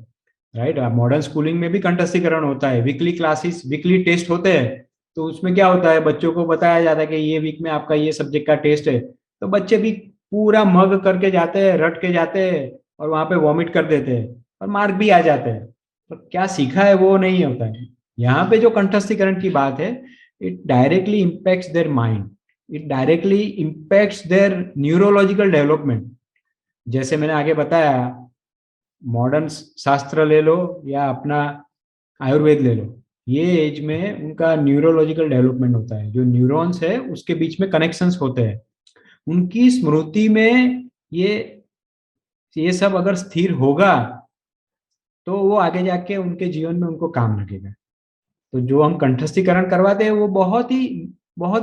राइट? मॉडर्न स्कूलिंग में भी कंठस्थीकरण होता है, वीकली क्लासेस, वीकली टेस्ट होते हैं। तो उसमें क्या होता है, बच्चों को बताया जाता है कि ये वीक में आपका ये सब्जेक्ट का टेस्ट है, तो बच्चे भी पूरा मग करके जाते हैं, रट के जाते हैं, और वहां पे वॉमिट कर देते हैं और मार्क भी आ जाते हैं। तो क्या सीखा है वो नहीं होता है। यहाँ पे जो कंठस्थीकरण की बात है, it directly impacts their mind, it directly impacts their neurological development. जैसे मैंने आगे बताया, मॉडर्न शास्त्र ले लो या अपना आयुर्वेद ले लो, ये एज में उनका न्यूरोलॉजिकल डेवलपमेंट होता है, जो न्यूरॉन्स है उसके बीच में कनेक्शंस होते हैं, उनकी स्मृति में ये सब अगर स्थिर होगा, तो वो आगे जाके उनके जीवन में उनको काम लगेगा। तो जो हम कंठस्थीकरण करवाते हैं वो बहुत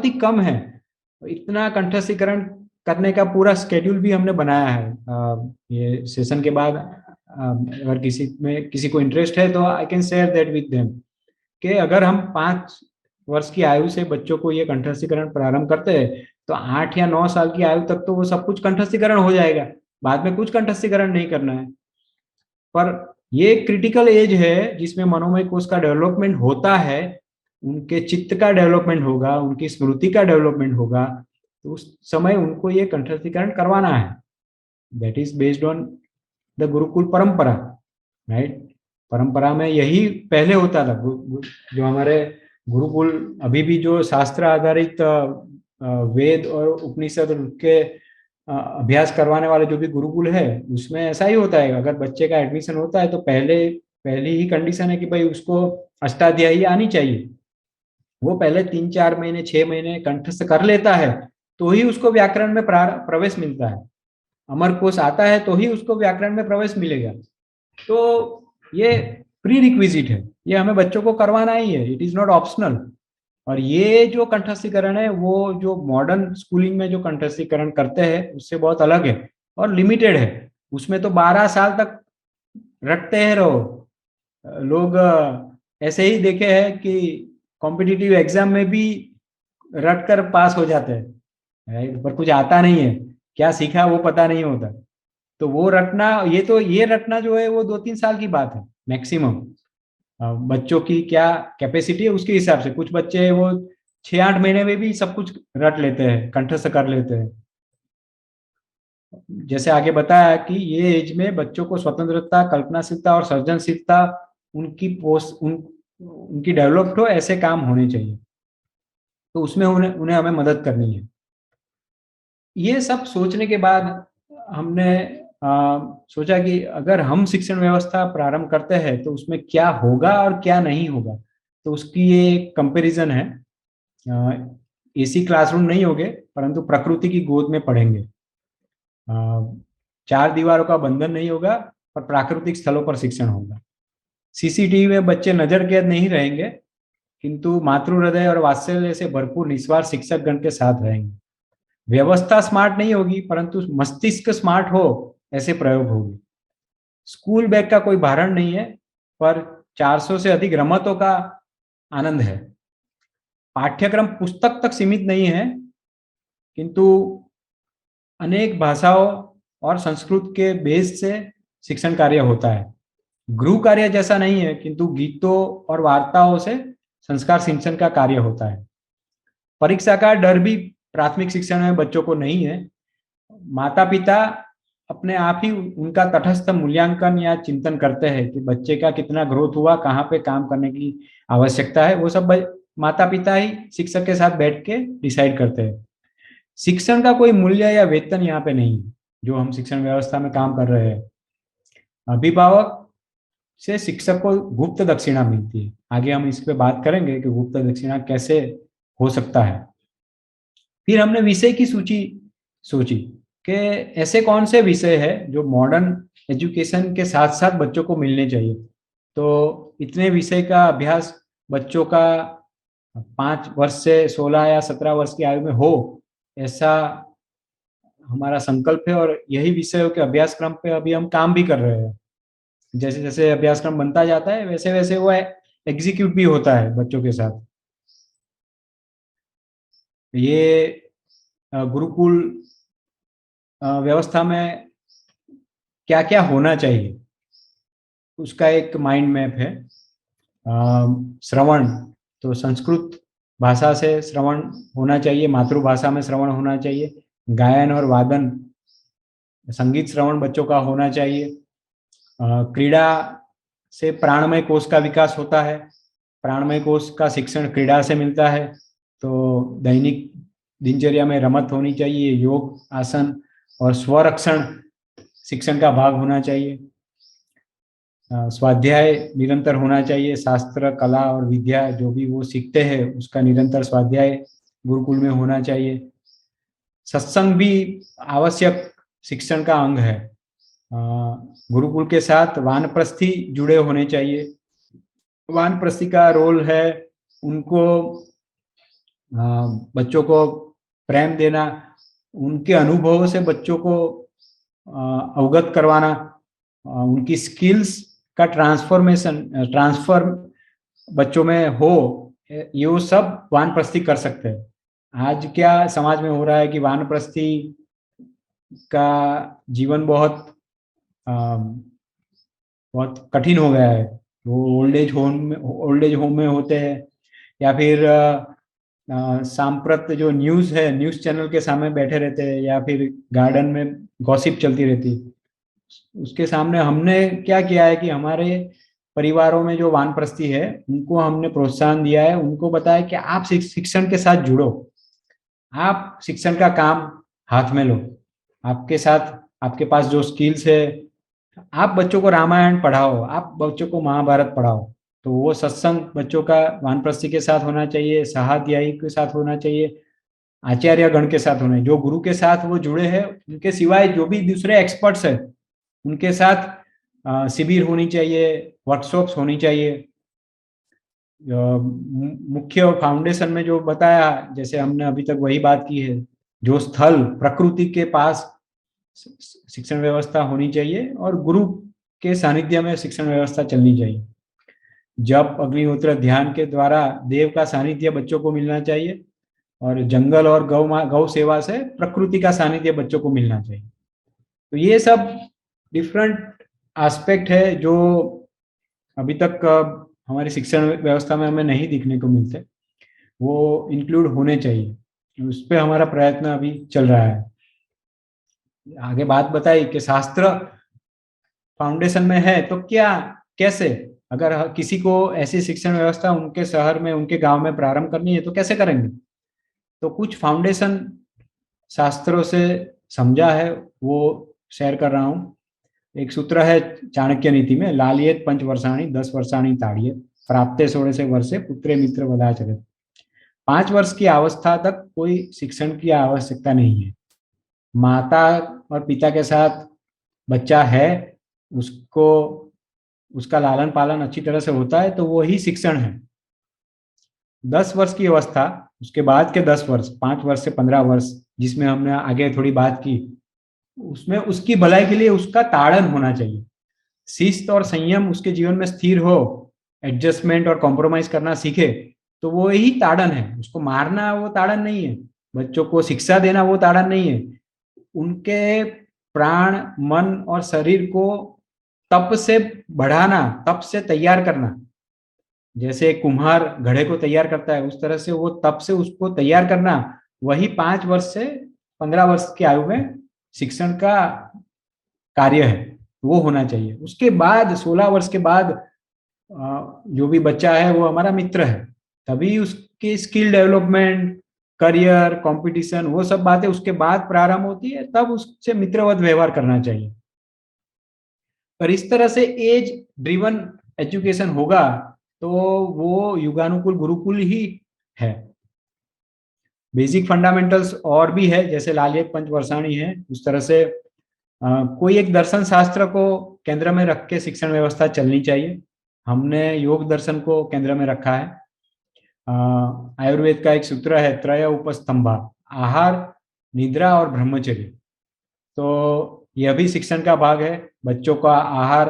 ही कम है। इतना कंठस्थीकरण करने का पूरा स्केड्यूल भी हमने बनाया है। ये सेशन के बाद अगर किसी को इंटरेस्ट है तो I can share that with them, कि अगर हम 5 वर्ष की आयु से बच्चों को ये कंठस्थीकरण प्रारंभ करते हैं, तो 8 या 9 साल की आयु तक तो वो सब कुछ कंठस्थीकरण हो जाएगा, बाद में कुछ कंठस्थीकरण नहीं करना है। पर ये क्रिटिकल एज है जिसमें मनोमय कोश का डेवलपमेंट होता है, उनके चित्त का डेवलपमेंट होगा, उनकी स्मृति का डेवलपमेंट होगा, तो उस समय उनको ये कंठस्थीकरण करवाना है। That is based on the Gurukul परंपरा, राइट? परंपरा में यही पहले होता था। जो हमारे गुरुकुल अभी भी जो शास्त्र आधारित वेद और उपनिषद के अभ्यास करवाने वाले जो भी गुरुकुल है, उसमें ऐसा ही होता है। अगर बच्चे का एडमिशन होता है तो पहली ही कंडीशन है कि भाई उसको अष्टाध्यायी आनी चाहिए। वो पहले 3-4 महीने 6 महीने कंठस्थ कर लेता है, तो ही उसको व्याकरण में प्रवेश मिलता है। अमर कोश आता है तो ही उसको व्याकरण में प्रवेश मिलेगा। तो ये प्री रिक्विजिट है, ये हमें बच्चों को करवाना ही है, इट इज नॉट ऑप्शनल। और ये जो कंठस्थीकरण है, वो जो मॉडर्न स्कूलिंग में जो कंठस्थीकरण करते हैं उससे बहुत अलग है और लिमिटेड है। उसमें तो 12 साल तक रटते हैं रहो। लोग ऐसे ही देखे हैं कि कॉम्पिटिटिव एग्जाम में भी रट कर पास हो जाते हैं, राइट? पर कुछ आता नहीं है, क्या सीखा वो पता नहीं होता। तो वो रटना, ये रटना जो है वो 2-3 साल की बात है मैक्सिमम। बच्चों की क्या कैपेसिटी है उसके हिसाब से, कुछ बच्चे वो 6-8 महीने में भी सब कुछ रट लेते हैं, कंठस्थ कर लेते हैं। जैसे आगे बताया कि ये एज में बच्चों को स्वतंत्रता, कल्पनाशीलता और सृजनशीलता उनकी डेवलप्ड हो, ऐसे काम होने चाहिए। तो उसमें उन्हें उन्हें हमें मदद करनी है। ये सब सोचने के बाद हमने सोचा कि अगर हम शिक्षण व्यवस्था प्रारंभ करते हैं तो उसमें क्या होगा और क्या नहीं होगा। तो उसकी ये कंपैरिजन है। एसी क्लासरूम नहीं होंगे, परंतु प्रकृति की गोद में पढ़ेंगे। अ, चार दीवारों का बंधन नहीं होगा, पर प्राकृतिक स्थलों पर शिक्षण होगा। सीसीटीवी में बच्चे नजर कैद नहीं रहेंगे, किंतु मातृ हृदय और वात्सल्य से भरपूर निस्वार्थ शिक्षक गण के साथ रहेंगे। व्यवस्था स्मार्ट नहीं होगी, परंतु मस्तिष्क स्मार्ट हो, ऐसे प्रयोग होंगे। स्कूल बैग का कोई भारण नहीं है, पर 400 से अधिक रमतों का आनंद है। पाठ्यक्रम पुस्तक तक सीमित नहीं है, किंतु अनेक भाषाओं और संस्कृत के बेस से शिक्षण कार्य होता है। गृह कार्य जैसा नहीं है, किंतु गीतों और वार्ताओं से संस्कार सिंचन का कार्य होता है। परीक्षा का डर भी प्राथमिक शिक्षण में बच्चों को नहीं है। माता पिता अपने आप ही उनका तटस्थ मूल्यांकन या चिंतन करते हैं कि बच्चे का कितना ग्रोथ हुआ, कहाँ पे काम करने की आवश्यकता है, वो सब माता पिता ही शिक्षक के साथ बैठ के डिसाइड करते हैं। शिक्षण का कोई मूल्य या वेतन यहाँ पे नहीं है। जो हम शिक्षण व्यवस्था में काम कर रहे हैं, अभिभावक से शिक्षक को गुप्त दक्षिणा मिलती है। आगे हम इस पे बात करेंगे कि गुप्त दक्षिणा कैसे हो सकता है। फिर हमने विषय की सूची सोची कि ऐसे कौन से विषय है जो मॉडर्न एजुकेशन के साथ साथ बच्चों को मिलने चाहिए। तो इतने विषय का अभ्यास बच्चों का 5 वर्ष से 16 या 17 वर्ष की आयु में हो, ऐसा हमारा संकल्प है। और यही विषयों के अभ्यासक्रम पे अभी हम काम भी कर रहे हैं। जैसे जैसे अभ्यासक्रम बनता जाता है, वैसे वैसे वो एग्जीक्यूट भी होता है बच्चों के साथ। ये गुरुकुल व्यवस्था में क्या क्या होना चाहिए, उसका एक माइंड मैप है। श्रवण, तो संस्कृत भाषा से श्रवण होना चाहिए, मातृभाषा में श्रवण होना चाहिए। गायन और वादन, संगीत श्रवण बच्चों का होना चाहिए। क्रीड़ा से प्राणमय कोश का विकास होता है। प्राणमय कोश का शिक्षण क्रीड़ा से मिलता है। तो दैनिक दिनचर्या में रमत होनी चाहिए, योग, आसन और स्वरक्षण शिक्षण का भाग होना चाहिए। स्वाध्याय निरंतर होना चाहिए। शास्त्र, कला और विद्या जो भी वो सीखते हैं, उसका निरंतर स्वाध्याय गुरुकुल में होना चाहिए। सत्संग भी आवश्यक शिक्षण का अंग है। गुरुकुल के साथ वानप्रस्थी जुड़े होने चाहिए। वानप्रस्थी का रोल है उनको बच्चों को प्रेम देना, उनके अनुभवों से बच्चों को अवगत करवाना, उनकी स्किल्स का ट्रांसफर बच्चों में हो, ये वो सब वानप्रस्थी कर सकते हैं। आज क्या समाज में हो रहा है कि वानप्रस्थी का जीवन बहुत कठिन हो गया है। वो ओल्ड एज होम में होते हैं, या फिर सांप्रत जो न्यूज़ है, न्यूज़ चैनल के सामने बैठे रहते हैं, या फिर गार्डन में गॉसिप चलती रहती है। उसके सामने हमने क्या किया है कि हमारे परिवारों में जो वानप्रस्थी है, उनको हमने प्रोत्साहन दिया है, उनको बताया कि आप शिक्षण के साथ जुड़ो, आप शिक्षण का काम हाथ में लो। आपके साथ, आपके पास जो स्किल्स है, आप बच्चों को रामायण पढ़ाओ, आप बच्चों को महाभारत पढ़ाओ। तो वो सत्संग बच्चों का वानप्रस्थी के साथ होना चाहिए, सहाध्यायी के साथ होना चाहिए, आचार्य गण के साथ होना चाहिए। जो गुरु के साथ वो जुड़े हैं, उनके सिवाय जो भी दूसरे एक्सपर्ट्स हैं, उनके साथ शिविर होनी चाहिए, वर्कशॉप्स होनी चाहिए। मुख्य फाउंडेशन में जो बताया, जैसे हमने अभी तक वही बात की है, जो स्थल प्रकृति के पास शिक्षण व्यवस्था होनी चाहिए और गुरु के सानिध्य में शिक्षण व्यवस्था चलनी चाहिए। जप, अग्निहोत्र, ध्यान के द्वारा देव का सानिध्य बच्चों को मिलना चाहिए, और जंगल और गौ सेवा से प्रकृति का सानिध्य बच्चों को मिलना चाहिए। तो ये सब डिफरेंट एस्पेक्ट है जो अभी तक हमारी शिक्षण व्यवस्था में हमें नहीं दिखने को मिलते। वो इंक्लूड होने चाहिए। उस पर हमारा प्रयत्न अभी चल रहा है। आगे बात बताई कि शास्त्र फाउंडेशन में है तो क्या, कैसे, अगर किसी को ऐसी शिक्षण व्यवस्था उनके शहर में, उनके गांव में प्रारंभ करनी है तो कैसे करेंगे। तो कुछ फाउंडेशन शास्त्रों से समझा है, वो शेयर कर रहा हूँ। एक सूत्र है चाणक्य नीति में, लालियत पंच वर्षाणी 10 वर्षाणी ताड़िये, प्राप्ते 16 वर्षे पुत्रे मित्र वदाचरे। 5 वर्ष की अवस्था तक कोई शिक्षण की आवश्यकता नहीं है। माता और पिता के साथ बच्चा है, उसको, उसका लालन पालन अच्छी तरह से होता है तो वो ही शिक्षण है। 10 वर्ष की अवस्था, उसके बाद के 10 वर्ष, 5 वर्ष से 15 वर्ष, जिसमें हमने आगे थोड़ी बात की, उसमें उसकी भलाई के लिए उसका ताड़न होना चाहिए। शिस्त और संयम उसके जीवन में स्थिर हो, एडजस्टमेंट और कॉम्प्रोमाइज करना सीखे, तो वो ही ताड़न है। उसको मारना वो ताड़न नहीं है, बच्चों को शिक्षा देना वो ताड़न नहीं है। उनके प्राण, मन और शरीर को तप से बढ़ाना, तप से तैयार करना, जैसे कुम्हार घड़े को तैयार करता है उस तरह से वो तप से उसको तैयार करना, वही 5 वर्ष से 15 वर्ष की आयु में शिक्षण का कार्य है, वो होना चाहिए। उसके बाद 16 वर्ष के बाद जो भी बच्चा है वो हमारा मित्र है, तभी उसकी स्किल डेवलपमेंट, करियर, कंपटीशन, वो सब बातें उसके बाद प्रारंभ होती है, तब उससे मित्रवत व्यवहार करना चाहिए। पर इस तरह से एज ड्रिवन एजुकेशन होगा तो वो युगानुकूल गुरुकुल ही है। बेसिक फंडामेंटल्स और भी है, जैसे लालियत पंचवर्षाणी है, उस तरह से कोई एक दर्शन शास्त्र को केंद्र में रख के शिक्षण व्यवस्था चलनी चाहिए। हमने योग दर्शन को केंद्र में रखा है। आयुर्वेद का एक सूत्र है त्रय उपस्तंभा, आहार, निद्रा और ब्रह्मचर्य। तो यह भी शिक्षण का भाग है। बच्चों का आहार,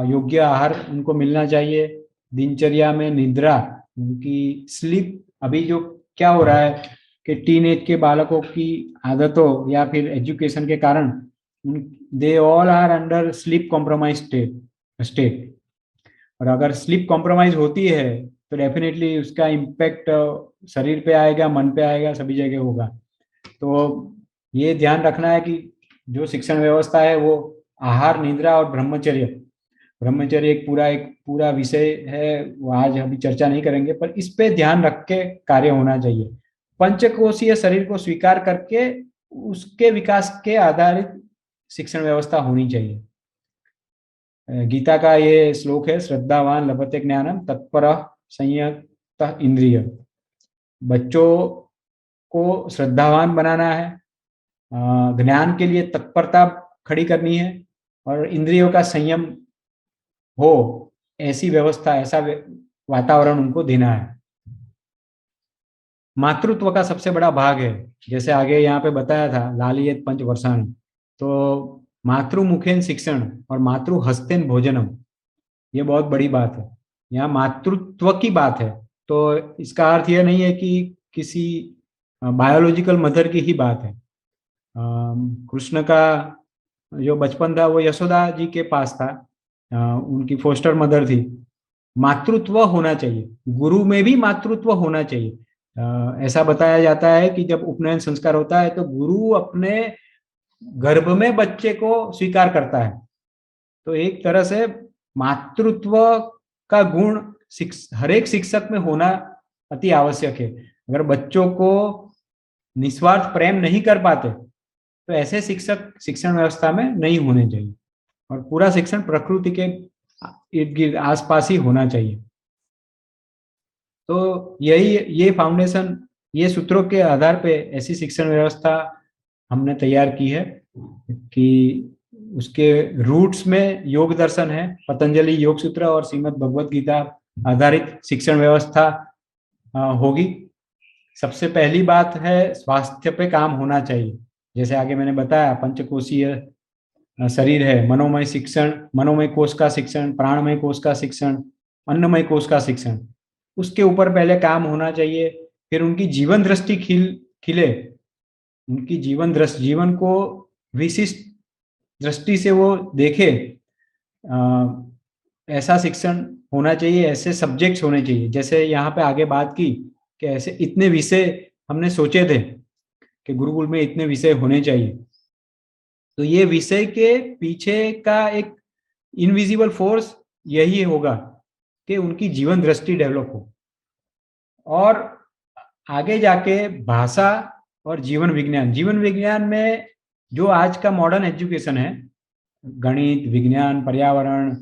योग्य आहार उनको मिलना चाहिए। दिनचर्या में निद्रा, उनकी स्लीप, अभी जो क्या हो रहा है कि टीनेज के बालकों की आदतों या फिर एजुकेशन के कारण they all are under sleep compromise state. और अगर स्लीप कॉम्प्रोमाइज होती है तो डेफिनेटली उसका इम्पैक्ट शरीर पे आएगा, मन पे आएगा, सभी जगह होगा। तो ये ध्यान रखना है कि जो शिक्षण व्यवस्था है वो आहार, निद्रा और ब्रह्मचर्य, ब्रह्मचर्य एक पूरा विषय है, वो आज अभी चर्चा नहीं करेंगे, पर इस पे ध्यान रख के कार्य होना चाहिए। पंचकोशीय शरीर को स्वीकार करके उसके विकास के आधारित शिक्षण व्यवस्था होनी चाहिए। गीता का ये श्लोक है, श्रद्धावान लभते ज्ञानम तत्पर संयत इंद्रिय। बच्चों को श्रद्धावान बनाना है, ज्ञान के लिए तत्परता खड़ी करनी है, और इंद्रियों का संयम हो, ऐसी व्यवस्था, ऐसा वातावरण उनको देना है। मातृत्व का सबसे बड़ा भाग है, जैसे आगे यहाँ पे बताया था लालियत पंच वर्षाणी। तो मातृमुखेन शिक्षण और मातृ हस्तेन भोजनम, ये बहुत बड़ी बात है। यहाँ मातृत्व की बात है, तो इसका अर्थ यह नहीं है कि किसी बायोलॉजिकल मदर की ही बात है। कृष्ण का जो बचपन था वो यशोदा जी के पास था, उनकी फोस्टर मदर थी। मातृत्व होना चाहिए, गुरु में भी मातृत्व होना चाहिए। ऐसा बताया जाता है कि जब उपनयन संस्कार होता है तो गुरु अपने गर्भ में बच्चे को स्वीकार करता है। तो एक तरह से मातृत्व का गुण हर एक शिक्षक में होना अति आवश्यक है। अगर बच्चों को निस्वार्थ प्रेम नहीं कर पाते तो ऐसे शिक्षक शिक्षण व्यवस्था में नहीं होने चाहिए, और पूरा शिक्षण प्रकृति के इर्द गिर्द आसपास ही होना चाहिए। तो यही, ये फाउंडेशन, ये सूत्रों के आधार पे ऐसी शिक्षण व्यवस्था हमने तैयार की है कि उसके रूट्स में योग दर्शन है, पतंजलि योग सूत्र और श्रीमद् भगवत गीता आधारित शिक्षण व्यवस्था होगी। सबसे पहली बात है स्वास्थ्य पे काम होना चाहिए। जैसे आगे मैंने बताया, पंचकोशीय शरीर है, मनोमय शिक्षण, मनोमय कोश का शिक्षण, प्राणमय कोश का शिक्षण, अन्नमय कोश का शिक्षण, उसके ऊपर पहले काम होना चाहिए। फिर उनकी जीवन दृष्टि खिले, उनकी जीवन को विशिष्ट दृष्टि से वो देखे, ऐसा शिक्षण होना चाहिए, ऐसे सब्जेक्ट्स होने चाहिए। जैसे यहाँ पे आगे बात की कि ऐसे इतने विषय हमने सोचे थे कि गुरुकुल में इतने विषय होने चाहिए। तो ये विषय के पीछे का एक इनविजिबल फोर्स यही होगा कि उनकी जीवन दृष्टि डेवलप हो, और आगे जाके भाषा और जीवन विज्ञान में जो आज का मॉडर्न एजुकेशन है, गणित, विज्ञान, पर्यावरण,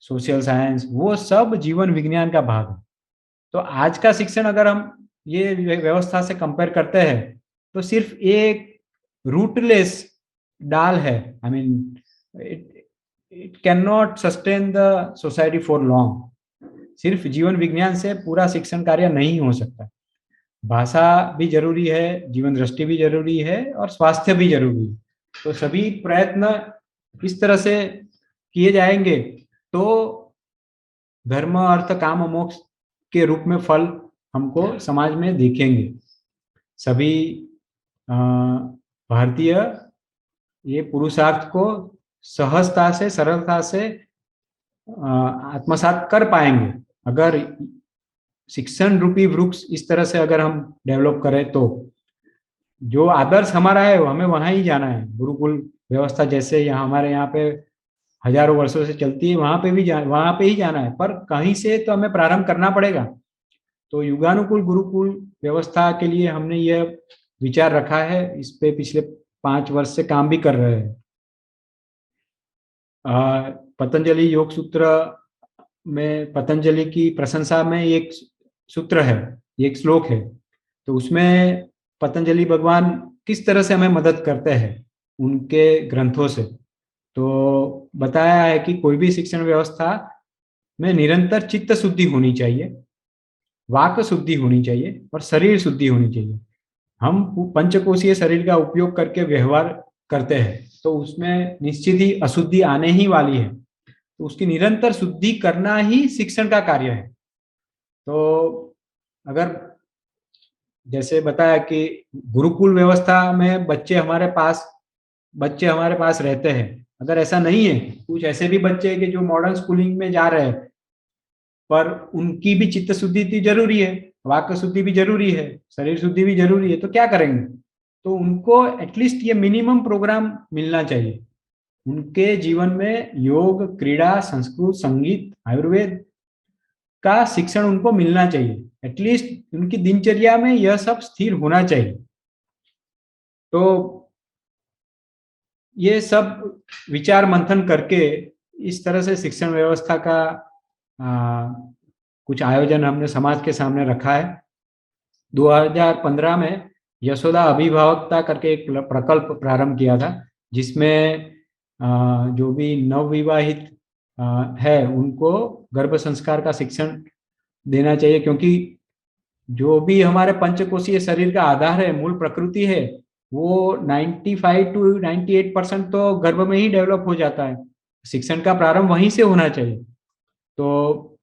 सोशल साइंस, वो सब जीवन विज्ञान का भाग है। तो आज का शिक्षण अगर हम ये व्यवस्था से कंपेयर करते हैं तो सिर्फ एक रूटलेस डाल है। I mean it can not sustain the society for long. सिर्फ जीवन विज्ञान से पूरा शिक्षण कार्य नहीं हो सकता। भाषा भी जरूरी है, जीवन दृष्टि भी जरूरी है, और स्वास्थ्य भी जरूरी है। तो सभी प्रयत्न इस तरह से किए जाएंगे तो धर्म, अर्थ, काम, मोक्ष के रूप में फल हमको समाज में दिखेंगे। सभी भारतीय ये पुरुषार्थ को सहजता से, सरलता से आत्मसात कर पाएंगे अगर शिक्षण रूपी वृक्ष इस तरह से अगर हम डेवलप करें। तो जो आदर्श हमारा है वो हमें वहां ही जाना है। गुरुकुल व्यवस्था जैसे यहाँ हमारे यहाँ पे हजारों वर्षों से चलती है, वहां पे ही जाना है, पर कहीं से तो हमें प्रारंभ करना पड़ेगा। तो युगानुकूल गुरुकुल व्यवस्था के लिए हमने यह विचार रखा है, इस पे पिछले 5 वर्ष से काम भी कर रहे हैं। पतंजलि योग सूत्र में पतंजलि की प्रशंसा में एक सूत्र है, एक श्लोक है। तो उसमें पतंजलि भगवान किस तरह से हमें मदद करते हैं उनके ग्रंथों से। तो बताया है कि कोई भी शिक्षण व्यवस्था में निरंतर चित्त शुद्धि होनी चाहिए, वाक शुद्धि होनी चाहिए, और शरीर शुद्धि होनी चाहिए। हम पंचकोशीय शरीर का उपयोग करके व्यवहार करते हैं तो उसमें निश्चित ही अशुद्धि आने ही वाली है। तो उसकी निरंतर शुद्धि करना ही शिक्षण का कार्य है। तो अगर जैसे बताया कि गुरुकुल व्यवस्था में बच्चे हमारे पास रहते हैं, अगर ऐसा नहीं है, कुछ ऐसे भी बच्चे हैं कि जो मॉडर्न स्कूलिंग में जा रहे हैं, पर उनकी भी चित्त शुद्धि इतनी जरूरी है, वाक्य शुद्धि भी जरूरी है, शरीर शुद्धि भी जरूरी है, तो क्या करेंगे? तो उनको एटलीस्ट ये मिनिमम प्रोग्राम मिलना चाहिए। उनके जीवन में योग, क्रीड़ा, संस्कृत, संगीत, आयुर्वेद का शिक्षण उनको मिलना चाहिए। एटलीस्ट उनकी दिनचर्या में यह सब स्थिर होना चाहिए। तो ये सब विचार मंथन करके इस तरह से शिक्षण व्यवस्था का कुछ आयोजन हमने समाज के सामने रखा है। 2015 में यशोदा अभिभावकता करके एक प्रकल्प प्रारंभ किया था, जिसमें जो भी नवविवाहित है उनको गर्भ संस्कार का शिक्षण देना चाहिए, क्योंकि जो भी हमारे पंचकोशीय शरीर का आधार है, मूल प्रकृति है, वो 95 to 98% तो गर्भ में ही डेवलप हो जाता है। शिक्षण का प्रारंभ वहीं से होना चाहिए। तो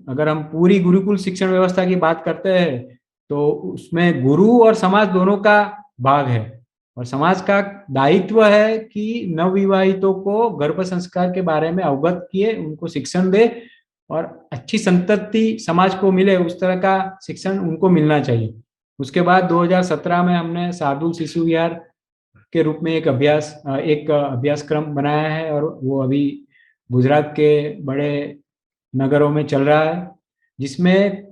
अगर हम पूरी गुरुकुल शिक्षण व्यवस्था की बात करते हैं तो उसमें गुरु और समाज दोनों का भाग है, और समाज का दायित्व है कि नवविवाहितों को गर्भ संस्कार के बारे में अवगत किए, उनको शिक्षण दे, और अच्छी संतति समाज को मिले उस तरह का शिक्षण उनको मिलना चाहिए। उसके बाद 2017 में हमने शार्दुल शिशु विहार के रूप में एक अभ्यासक्रम बनाया है, और वो अभी गुजरात के बड़े नगरों में चल रहा है, जिसमें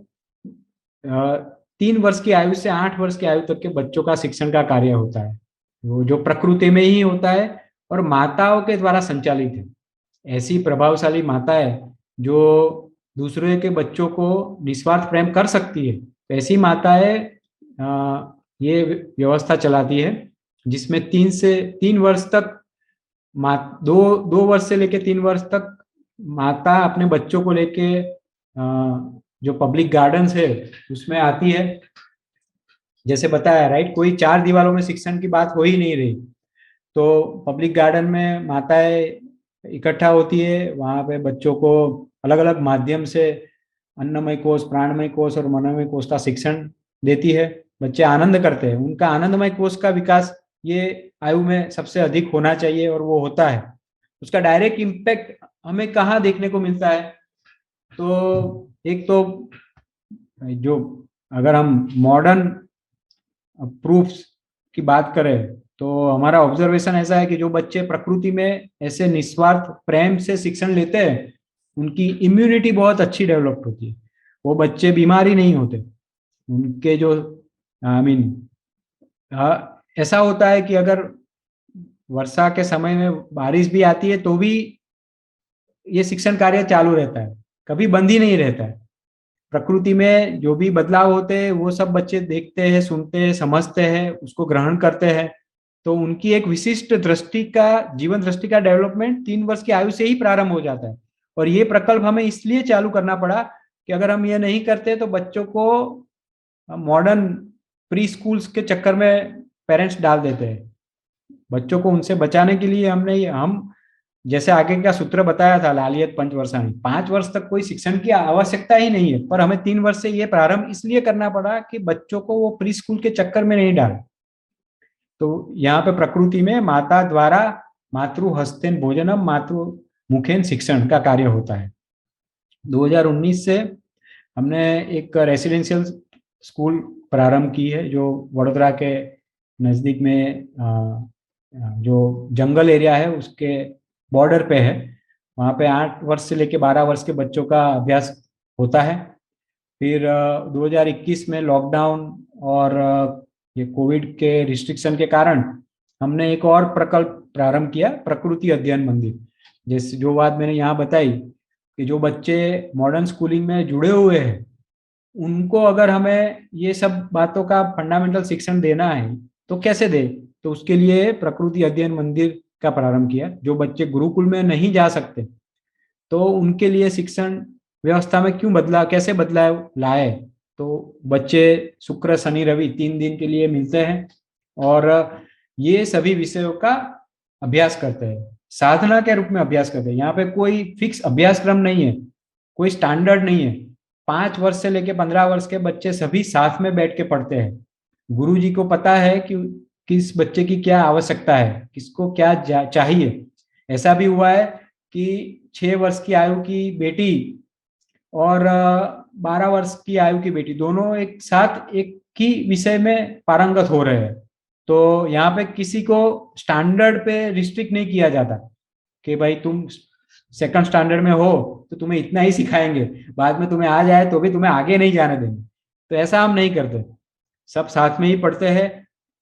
3 वर्ष की आयु से 8 वर्ष की आयु तक के बच्चों का शिक्षण का कार्य होता है, वो जो प्रकृति में ही होता है और माताओं के द्वारा संचालित है। ऐसी प्रभावशाली माताएं जो दूसरे के बच्चों को निस्वार्थ प्रेम कर सकती है, ऐसी माताएं ये व्यवस्था चलाती है, जिसमें 3 वर्ष तक दो वर्ष से लेकर 3 वर्ष तक माता अपने बच्चों को लेके जो पब्लिक गार्डन्स है उसमें आती है। जैसे बताया, राइट, कोई 4 दीवारों में शिक्षण की बात हो ही नहीं रही, तो पब्लिक गार्डन में माताएं इकट्ठा होती है, वहां पे बच्चों को अलग अलग माध्यम से अन्नमय कोश, प्राणमय कोश और मनोमय कोश का शिक्षण देती है। बच्चे आनंद करते हैं, उनका आनंदमय कोश का विकास ये आयु में सबसे अधिक होना चाहिए, और वो होता है। उसका डायरेक्ट इम्पैक्ट हमें कहाँ देखने को मिलता है? तो एक तो जो अगर हम मॉडर्न प्रूफ्स की बात करें तो हमारा ऑब्जर्वेशन ऐसा है कि जो बच्चे प्रकृति में ऐसे निस्वार्थ प्रेम से शिक्षण लेते हैं उनकी इम्यूनिटी बहुत अच्छी डेवलप्ड होती है, वो बच्चे बीमार ही नहीं होते। उनके जो आई मीन ऐसा होता है कि अगर वर्षा के समय में बारिश भी आती है तो भी ये शिक्षण कार्य चालू रहता है, कभी बंद ही नहीं रहता है। प्रकृति में जो भी बदलाव होते हैं वो सब बच्चे देखते हैं, सुनते हैं, समझते हैं, उसको ग्रहण करते हैं। तो उनकी एक विशिष्ट दृष्टि का, जीवन दृष्टि का डेवलपमेंट 3 वर्ष की आयु से ही प्रारंभ हो जाता है। और ये प्रकल्प हमें इसलिए चालू करना पड़ा कि अगर हम ये नहीं करते तो बच्चों को मॉडर्न प्री स्कूल्स के चक्कर में पेरेंट्स डाल देते हैं। बच्चों को उनसे बचाने के लिए हम जैसे आगे का सूत्र बताया था, लालियत पंचवर्षाणी, 5 वर्ष तक कोई शिक्षण की आवश्यकता ही नहीं है, पर हमें 3 वर्ष से ये प्रारंभ इसलिए करना पड़ा कि बच्चों को वो प्री स्कूल के चक्कर में नहीं डाल। तो यहाँ पे प्रकृति में माता द्वारा मातृ हस्तेन भोजनम मातृ मुखेन शिक्षण का कार्य होता है। 2019 से हमने एक रेसिडेंशियल स्कूल प्रारंभ की है जो वडोदरा के नज़दीक में जो जंगल एरिया है उसके बॉर्डर पे है। वहाँ पे 8 वर्ष से लेके 12 वर्ष के बच्चों का अभ्यास होता है। फिर 2021 में लॉकडाउन और ये कोविड के रिस्ट्रिक्शन के कारण हमने एक और प्रकल्प प्रारंभ किया, प्रकृति अध्ययन मंदिर। जैसे जो बात मैंने यहाँ बताई कि जो बच्चे मॉडर्न स्कूलिंग में जुड़े हुए हैं उनको अगर हमें ये सब बातों का फंडामेंटल शिक्षण देना है तो कैसे दे, तो उसके लिए प्रकृति अध्ययन मंदिर का प्रारंभ किया। जो बच्चे गुरुकुल में नहीं जा सकते तो उनके लिए शिक्षण व्यवस्था में क्यों बदला, कैसे बदलाव लाए, तो बच्चे शुक्र शनि रवि 3 दिन के लिए मिलते हैं और ये सभी विषयों का अभ्यास करते हैं, साधना के रूप में अभ्यास करते हैं। यहाँ पे कोई फिक्स अभ्यासक्रम नहीं है, कोई स्टैंडर्ड नहीं है। 5 वर्ष से लेकर 15 वर्ष के बच्चे सभी साथ में बैठ के पढ़ते हैं। गुरु जी को पता है कि किस बच्चे की क्या आवश्यकता है, किसको क्या चाहिए। ऐसा भी हुआ है कि 6 वर्ष की आयु की बेटी और 12 वर्ष की आयु की बेटी दोनों एक साथ एक ही विषय में पारंगत हो रहे हैं। तो यहाँ पे किसी को स्टैंडर्ड पे रिस्ट्रिक्ट नहीं किया जाता कि भाई तुम सेकंड स्टैंडर्ड में हो तो तुम्हें इतना ही सिखाएंगे, बाद में तुम्हें आ जाए तो भी तुम्हें आगे नहीं जाने देंगे। तो ऐसा हम नहीं करते, सब साथ में ही पढ़ते हैं।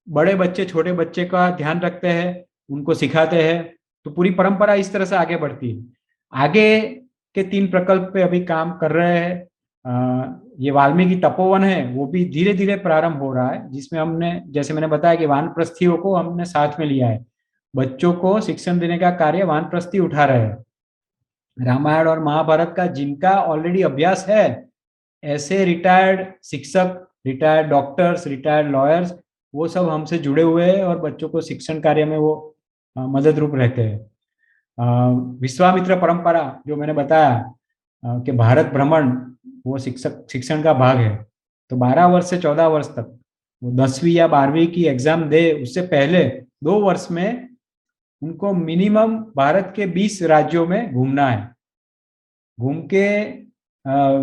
बड़े बच्चे छोटे बच्चे का ध्यान रखते हैं, उनको सिखाते हैं। तो पूरी परंपरा इस तरह से आगे बढ़ती है। आगे के 3 प्रकल्प पे अभी काम कर रहे हैं। ये वाल्मीकि तपोवन है वो भी धीरे धीरे प्रारंभ हो रहा है, जिसमें हमने, जैसे मैंने बताया कि वानप्रस्थियों को हमने साथ में लिया है। बच्चों को शिक्षण देने का कार्य वानप्रस्थी उठा रहे हैं। रामायण और महाभारत का जिनका ऑलरेडी अभ्यास है, ऐसे रिटायर्ड शिक्षक, रिटायर्ड डॉक्टर्स, रिटायर्ड लॉयर्स, वो सब हमसे जुड़े हुए हैं और बच्चों को शिक्षण कार्य में वो मदद रूप रहते हैं। विश्वामित्र परंपरा जो मैंने बताया कि भारत भ्रमण वो शिक्षण का भाग है। तो 12 वर्ष से 14 वर्ष तक वो 10वीं या 12वीं की एग्जाम दे उससे पहले 2 वर्ष में उनको मिनिमम भारत के 20 राज्यों में घूमना है।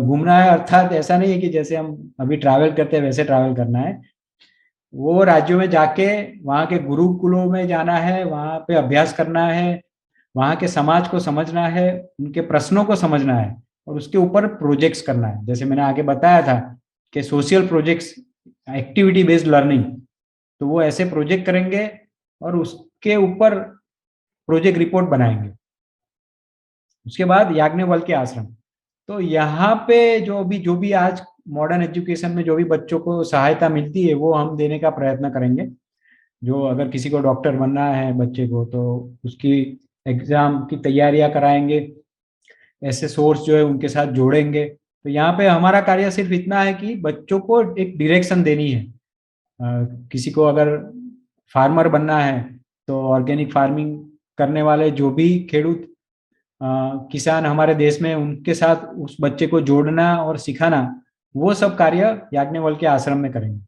घूमना है अर्थात ऐसा नहीं है कि जैसे हम अभी ट्रैवल करते हैं वैसे ट्रैवल करना है। वो राज्यों में जाके वहाँ के गुरुकुलों में जाना है, वहाँ पे अभ्यास करना है, वहाँ के समाज को समझना है, उनके प्रश्नों को समझना है और उसके ऊपर प्रोजेक्ट्स करना है। जैसे मैंने आगे बताया था कि social projects, activity based learning, तो वो ऐसे प्रोजेक्ट करेंगे और उसके ऊपर प्रोजेक्ट रिपोर्ट बनाएंगे। उसके बाद याज्ञवल्क्य आश्रम। तो यहाँ पे जो भी आज मॉडर्न एजुकेशन में जो भी बच्चों को सहायता मिलती है वो हम देने का प्रयत्न करेंगे। जो अगर किसी को डॉक्टर बनना है बच्चे को तो उसकी एग्जाम की तैयारियां कराएंगे, ऐसे सोर्स जो है उनके साथ जोड़ेंगे। तो यहाँ पे हमारा कार्य सिर्फ इतना है कि बच्चों को एक डायरेक्शन देनी है। किसी को अगर फार्मर बनना है तो ऑर्गेनिक फार्मिंग करने वाले जो भी खेडूत किसान हमारे देश में, उनके साथ उस बच्चे को जोड़ना और सिखाना, वो सब कार्य याज्ञवल्क्य आश्रम में करेंगे।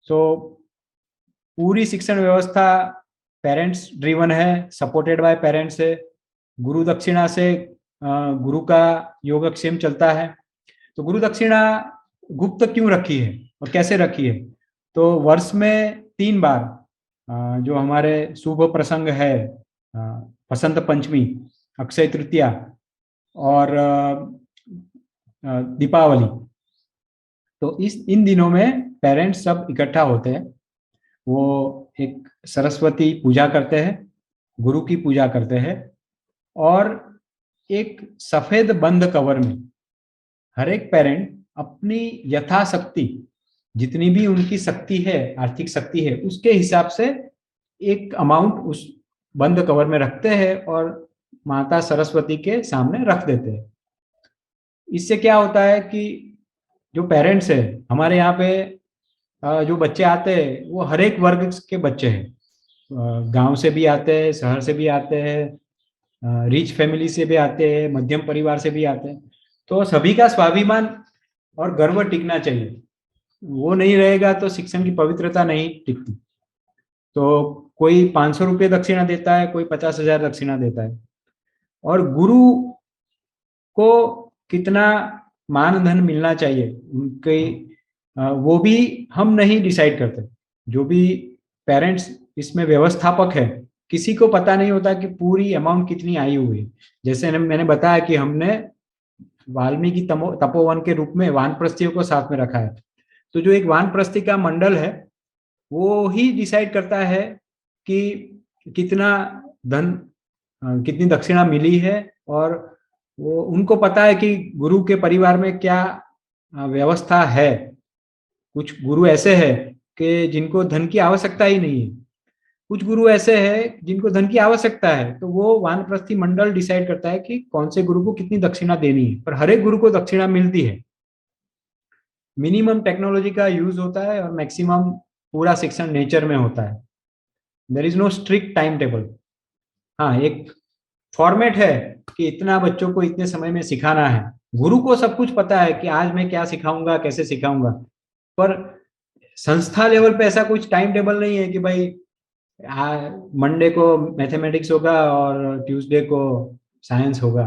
सो पूरी शिक्षण व्यवस्था पेरेंट्स ड्रिवन है, सपोर्टेड बाय पेरेंट्स है। गुरु दक्षिणा से गुरु का योगक्षेम चलता है। तो गुरु दक्षिणा गुप्त क्यों रखी है और कैसे रखी है? तो वर्ष में 3 बार जो हमारे शुभ प्रसंग है, बसंत पंचमी, अक्षय तृतीया और दीपावली, तो इस इन दिनों में पेरेंट्स सब इकट्ठा होते हैं। वो एक सरस्वती पूजा करते हैं, गुरु की पूजा करते हैं, और एक सफेद बंद कवर में हर एक पेरेंट अपनी यथाशक्ति, जितनी भी उनकी शक्ति है, आर्थिक शक्ति है, उसके हिसाब से एक अमाउंट उस बंद कवर में रखते हैं और माता सरस्वती के सामने रख देते हैं। इससे क्या होता है कि जो पेरेंट्स है हमारे यहाँ पे, जो बच्चे आते हैं वो हर एक वर्ग के बच्चे हैं। गांव से भी आते हैं, शहर से भी आते हैं, रिच फैमिली से भी आते हैं, मध्यम परिवार से भी आते हैं। तो सभी का स्वाभिमान और गर्व टिकना चाहिए। वो नहीं रहेगा तो शिक्षण की पवित्रता नहीं टिकती। तो कोई 500 रुपये दक्षिणा देता है, कोई 50,000 दक्षिणा देता है। और गुरु को कितना मान धन मिलना चाहिए उनके, वो भी हम नहीं डिसाइड करते। जो भी पेरेंट्स इसमें व्यवस्थापक है, किसी को पता नहीं होता कि पूरी अमाउंट कितनी आई हुई है। जैसे मैंने बताया कि हमने वाल्मीकि तपोवन के रूप में वानप्रस्थियों को साथ में रखा है। तो जो एक वानप्रस्थी का मंडल है वो ही डिसाइड करता है कि कितना धन, कितनी दक्षिणा मिली है। और वो उनको पता है कि गुरु के परिवार में क्या व्यवस्था है। कुछ गुरु ऐसे हैं कि जिनको धन की आवश्यकता ही नहीं है, कुछ गुरु ऐसे हैं जिनको धन की आवश्यकता है। तो वो वानप्रस्थी मंडल डिसाइड करता है कि कौन से गुरु को कितनी दक्षिणा देनी है, पर हर एक गुरु को दक्षिणा मिलती है। मिनिमम टेक्नोलॉजी का यूज होता है और मैक्सिमम पूरा शिक्षण नेचर में होता है। There is no strict time table. हाँ, एक फॉर्मेट है कि इतना बच्चों को इतने समय में सिखाना है। गुरु को सब कुछ पता है कि आज मैं क्या सिखाऊंगा, कैसे सिखाऊंगा, पर संस्था लेवल पे ऐसा कुछ टाइम टेबल नहीं है कि भाई मंडे को मैथमेटिक्स होगा और ट्यूसडे को साइंस होगा।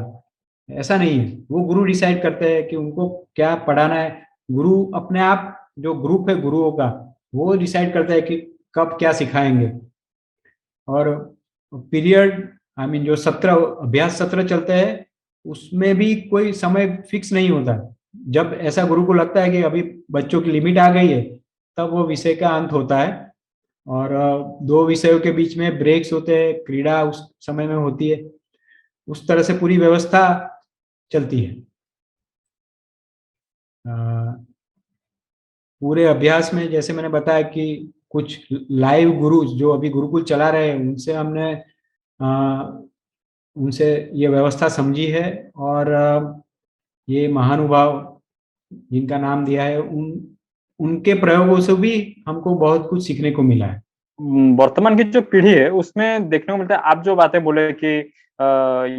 ऐसा नहीं है। वो गुरु डिसाइड करते हैं कि उनको क्या पढ़ाना है। गुरु अपने आप, जो ग्रुप है गुरुओं का, वो डिसाइड करता है कि कब क्या सिखाएंगे। और पीरियड, आई मीन जो सत्र, अभ्यास सत्र चलते हैं, उसमें भी कोई समय फिक्स नहीं होता। जब ऐसा गुरु को लगता है कि अभी बच्चों की लिमिट आ गई है, तब वो विषय का अंत होता है। और 2 विषयों के बीच में ब्रेक्स होते हैं, क्रीड़ा उस समय में होती है। उस तरह से पूरी व्यवस्था चलती है। पूरे अभ्यास में जैसे मैंने बताया कि कुछ लाइव गुरु जो अभी गुरुकुल चला रहे हैं, उनसे हमने उनसे ये व्यवस्था समझी है। और ये महानुभाव जिनका नाम दिया है, उनके प्रयोगों से भी हमको बहुत कुछ सीखने को मिला है। वर्तमान की जो पीढ़ी है उसमें देखने को मिलता है, आप जो बातें बोले कि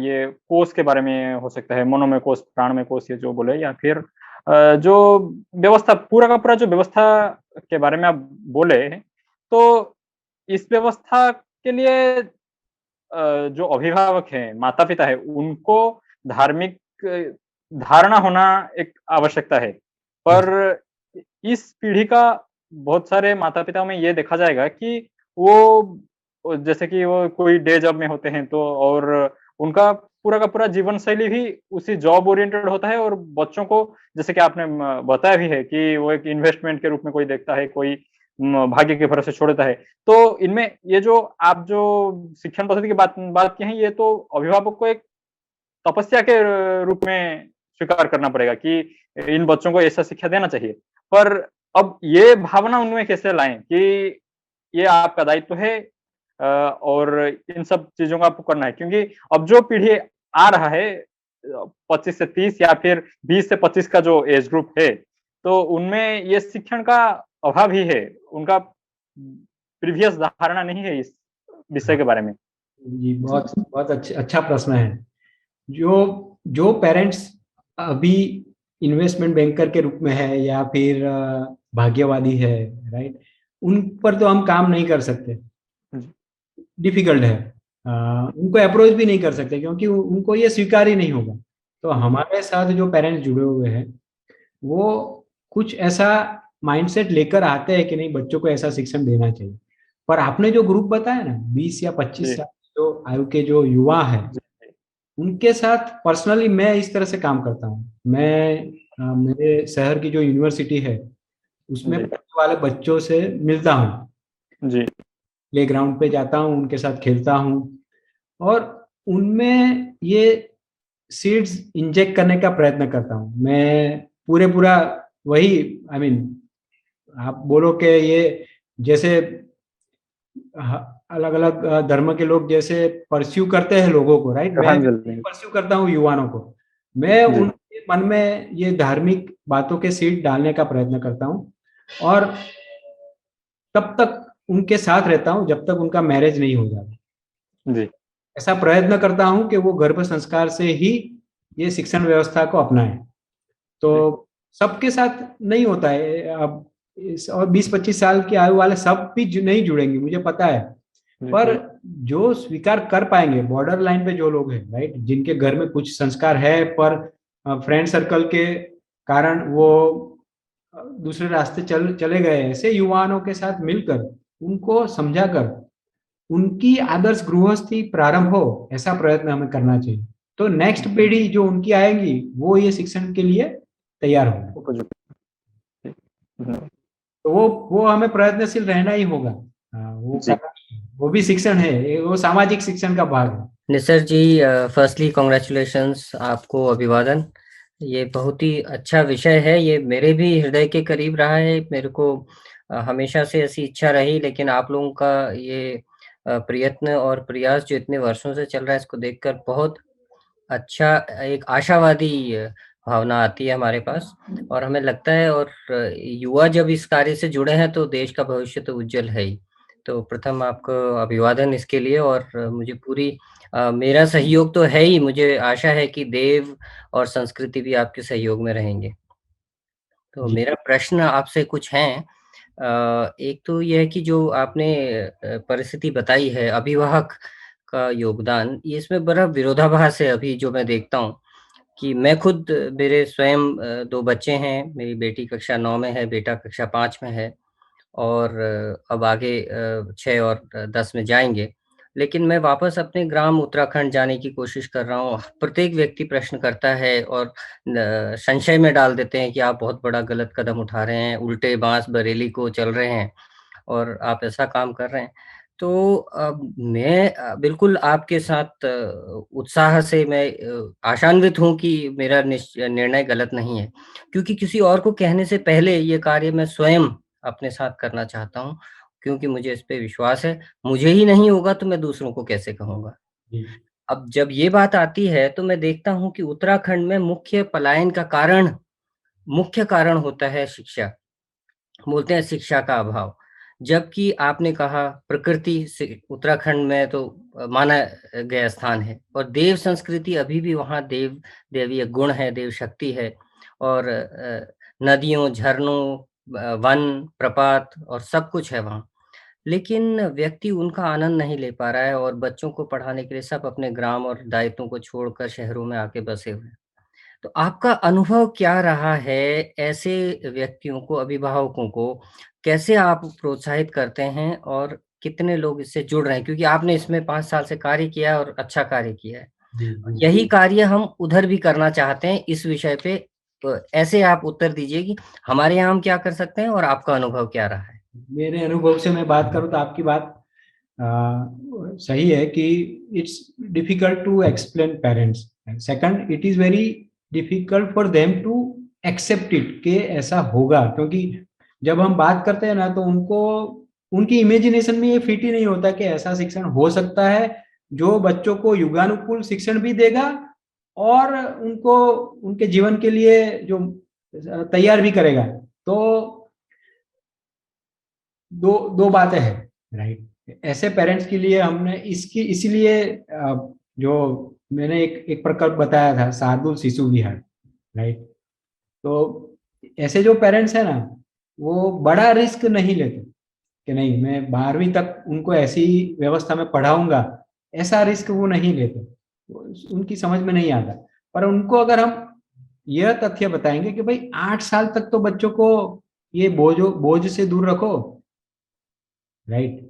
ये कोष के बारे में हो सकता है, मनोमय कोष, प्राणमय कोष, ये जो बोले, या फिर जो व्यवस्था, पूरा का पूरा जो व्यवस्था के बारे में आप बोले, तो इस व्यवस्था के लिए जो अभिभावक हैं, माता पिता है, उनको धार्मिक धारणा होना एक आवश्यकता है। पर इस पीढ़ी का बहुत सारे माता पिता में ये देखा जाएगा कि वो जैसे कि वो कोई डे जॉब में होते हैं, तो और उनका पूरा का पूरा जीवन शैली भी उसी जॉब ओरिएंटेड होता है। और बच्चों को, जैसे कि आपने बताया भी है कि वो एक इन्वेस्टमेंट के रूप में कोई देखता है, कोई भाग्य के भरोसे छोड़ देता है। तो इनमें ये जो आप जो शिक्षण पद्धति की बात की है, ये तो अभिभावक को एक तपस्या के रूप में स्वीकार करना पड़ेगा कि इन बच्चों को ऐसा शिक्षा देना चाहिए। पर अब ये भावना उनमें कैसे लाएं कि ये आपका दायित्व है और इन सब चीजों का आपको करना है, क्योंकि अब जो पीढ़ी आ रहा है 25 से 30 या फिर 20 से 25 का जो एज ग्रुप है, तो उनमें ये शिक्षण का अभाव ही है। उनका प्रीवियस धारणा नहीं है इस विषय के बारे में। जी, बहुत बहुत अच्छा प्रश्न है। जो जो पेरेंट्स अभी इन्वेस्टमेंट बैंकर के रूप में है या फिर भाग्यवादी है, राइट, उन पर तो हम काम नहीं कर सकते, डिफिकल्ट है। उनको अप्रोच भी नहीं कर सकते क्योंकि उनको ये स्वीकार ही नहीं होगा। तो हमारे साथ जो पेरेंट्स जुड़े हुए हैं, वो कुछ ऐसा माइंडसेट लेकर आते हैं कि नहीं बच्चों को ऐसा शिक्षण देना चाहिए। पर आपने जो ग्रुप बताया ना 20 या 25 जी साल जो आयु के जो युवा है, जी उनके साथ पर्सनली मैं इस तरह से काम करता हूँ। मैं मेरे शहर की जो यूनिवर्सिटी है उसमें जी पढ़ने वाले बच्चों से मिलता हूँ, जी प्ले ग्राउंड पे जाता हूँ, उनके साथ खेलता हूँ और उनमें ये सीड्स इंजेक्ट करने का प्रयत्न करता हूँ। मैं पूरा वही आई मीन आप बोलो कि ये जैसे अलग अलग धर्म के लोग जैसे परस्यू करते हैं लोगों को, राइट, मैं श्रद्धांजलि। परस्यू करता हूँ युवाओं को। मैं जी उनके मन में ये धार्मिक बातों के सीड डालने का प्रयत्न करता हूँ और तब तक उनके साथ रहता हूँ जब तक उनका मैरिज नहीं हो जाता। जी ऐसा प्रयत्न करता हूँ कि वो गर्भ संस्कार से ही ये शिक्षण व्यवस्था को अपनाएं। तो जी सबके साथ नहीं होता है अब और 20-25 साल की आयु वाले सब भी नहीं जुड़ेंगे, मुझे पता है। जी पर जो स्वीकार कर पाएंगे बॉर्डर लाइन पे जो लोग हैं, राइट, जिनके घर में कुछ संस्कार है पर फ्रेंड सर्कल के कारण वो दूसरे रास्ते चले गए, ऐसे युवाओं के साथ मिलकर उनको समझाकर उनकी आदर्श गृहस्थी प्रारंभ हो, ऐसा प्रयत्न हमें करना चाहिए। तो नेक्स्ट पीढ़ी जो उनकी आएगी वो ये शिक्षण के लिए तैयार होगी। उपयुक्त। जी, धन्यवाद। तो वो हमें प्रयत्नशील रहना ही होगा। वो जी वो भी शिक्षण है, वो सामाजिक शिक्षण का भाग है। निसर जी, फर्स्टली कॉन्ग्रेचुलेशंस, आपको अभिवादन। ये बहुत ही अच्छा विषय है, ये मेरे भी हृदय के करीब रहा है। मेरे को हमेशा से ऐसी इच्छा रही, लेकिन आप लोगों का ये प्रयत्न और प्रयास जो इतने वर्षों से चल रहा है, इसको देखकर बहुत अच्छा एक आशावादी भावना आती है हमारे पास। और हमें लगता है, और युवा जब इस कार्य से जुड़े हैं तो देश का भविष्य तो उज्जवल है ही। तो प्रथम आपको अभिवादन इसके लिए। और मुझे पूरी मेरा सहयोग तो है ही, मुझे आशा है कि देव और संस्कृति भी आपके सहयोग में रहेंगे। तो जी मेरा प्रश्न आपसे कुछ है। एक तो यह है कि जो आपने परिस्थिति बताई है, अभिभावक का योगदान, ये इसमें बड़ा विरोधाभास है अभी जो मैं देखता हूँ। कि मैं खुद, मेरे स्वयं 2 बच्चे हैं। मेरी बेटी कक्षा 9 में है, बेटा कक्षा 5 में है। और अब आगे 6 और 10 में जाएँगे। लेकिन मैं वापस अपने ग्राम उत्तराखंड जाने की कोशिश कर रहा हूँ। प्रत्येक व्यक्ति प्रश्न करता है और संशय में डाल देते हैं कि आप बहुत बड़ा गलत कदम उठा रहे हैं, उल्टे बाँस बरेली को चल रहे हैं और आप ऐसा काम कर रहे हैं। तो मैं बिल्कुल आपके साथ उत्साह से मैं आशान्वित हूँ कि मेरा निर्णय गलत नहीं है। क्योंकि किसी और को कहने से पहले ये कार्य मैं स्वयं अपने साथ करना चाहता हूँ, क्योंकि मुझे इस पे विश्वास है। मुझे ही नहीं होगा तो मैं दूसरों को कैसे कहूँगा? जी अब जब ये बात आती है तो मैं देखता हूँ कि उत्तराखंड में मुख्य पलायन का मुख्य कारण होता है शिक्षा। बोलते हैं शिक्षा का अभाव। जबकि आपने कहा प्रकृति से उत्तराखंड में तो माना गया स्थान है, और देव संस्कृति अभी भी वहाँ देवीय गुण है, देव शक्ति है। और नदियों, झरनों, वन, प्रपात और सब कुछ है वहाँ। लेकिन व्यक्ति उनका आनंद नहीं ले पा रहा है, और बच्चों को पढ़ाने के लिए सब अपने ग्राम और दायित्वों को छोड़कर शहरों में आके बसे हुए हैं। तो आपका अनुभव क्या रहा है? ऐसे व्यक्तियों को, अभिभावकों को कैसे आप प्रोत्साहित करते हैं, और कितने लोग इससे जुड़ रहे हैं? क्योंकि आपने इसमें 5 साल से कार्य किया है और अच्छा कार्य किया है। जी जी यही कार्य हम उधर भी करना चाहते हैं इस विषय पे। तो ऐसे आप उत्तर दीजिए कि हमारे यहाँ हम क्या कर सकते हैं और आपका अनुभव क्या रहा है? मेरे अनुभव से मैं बात करूं तो आपकी बात सही है कि it's difficult to explain parents. Second, it is very difficult for them to accept it कि ऐसा होगा, क्योंकि जब हम बात करते हैं ना तो उनको उनकी इमेजिनेशन में ये फिट ही नहीं होता कि ऐसा शिक्षण हो सकता है जो बच्चों को युगानुकूल शिक्षण भी देगा और उनको उनके जीवन के लिए जो तैयार भी करेगा। तो दो दो बातें हैं, राइट। ऐसे पेरेंट्स के लिए हमने इसकी इसीलिए जो मैंने एक प्रकल्प बताया था शार्दुल शिशु विहार, राइट। तो ऐसे जो पेरेंट्स है ना वो बड़ा रिस्क नहीं लेते कि नहीं मैं 12वीं तक उनको ऐसी व्यवस्था में पढ़ाऊंगा, ऐसा रिस्क वो नहीं लेते, उनकी समझ में नहीं आता। पर उनको अगर हम यह तथ्य बताएंगे कि भाई 8 साल तक तो बच्चों को ये बोझ से दूर रखो, राइट।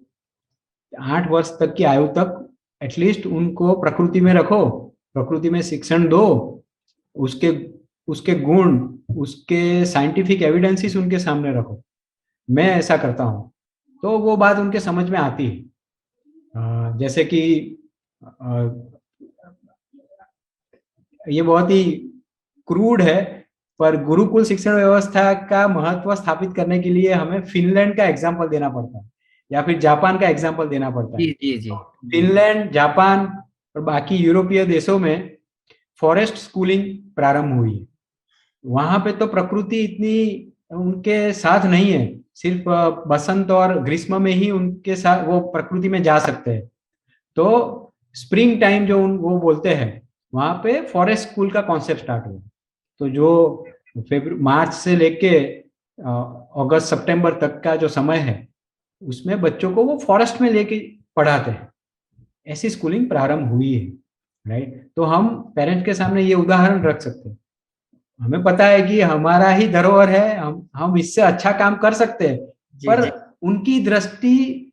8 वर्ष तक की आयु तक एटलीस्ट उनको प्रकृति में रखो, प्रकृति में शिक्षण दो, उसके उसके गुण, उसके साइंटिफिक एविडेंसेस उनके सामने रखो। मैं ऐसा करता हूँ, तो वो बात उनके समझ में आती है। जैसे कि ये बहुत ही क्रूड है, पर गुरुकुल शिक्षण व्यवस्था का महत्व स्थापित करने के लिए हमें फिनलैंड का एग्जाम्पल देना पड़ता है, या फिर जापान का एग्जाम्पल देना पड़ता है। जी जी जी फिनलैंड, जापान और बाकी यूरोपीय देशों में फॉरेस्ट स्कूलिंग प्रारंभ हुई है। वहां पे तो प्रकृति इतनी उनके साथ नहीं है, सिर्फ बसंत और ग्रीष्म में ही उनके साथ वो प्रकृति में जा सकते हैं। तो स्प्रिंग टाइम जो वो बोलते हैं, वहां पे फॉरेस्ट स्कूल का कॉन्सेप्ट स्टार्ट हुआ। तो जो मार्च से लेके अगस्त सितंबर तक का जो समय है, उसमें बच्चों को वो फॉरेस्ट में लेके पढ़ाते हैं। ऐसी स्कूलिंग प्रारंभ हुई है, राइट। तो हम पेरेंट्स के सामने ये उदाहरण रख सकते हैं। हमें पता है कि हमारा ही धरोहर है, हम इससे अच्छा काम कर सकते हैं, पर उनकी दृष्टि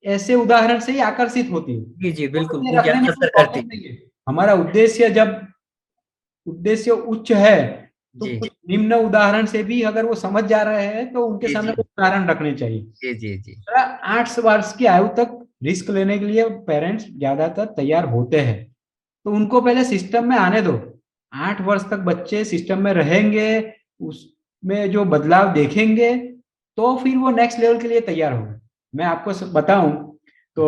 ऐसे उदाहरण से ही आकर्षित होती है। जी जी बिल्कुल, तो वो ज्यादा असर करती है। नहीं है। हमारा उद्देश्य जब उद्देश्य उच्च है, तो जी कुछ निम्न उदाहरण से भी अगर वो समझ जा रहे हैं तो उनके जी सामने जी कुछ उदाहरण रखने चाहिए। जी जी जी 8 वर्ष की आयु तक रिस्क लेने के लिए पेरेंट्स ज्यादातर तैयार होते हैं, तो उनको पहले सिस्टम में आने दो। 8 वर्ष तक बच्चे सिस्टम में रहेंगे, उसमें जो बदलाव देखेंगे, तो फिर वो नेक्स्ट लेवल के लिए तैयार होंगे। मैं आपको बताऊं तो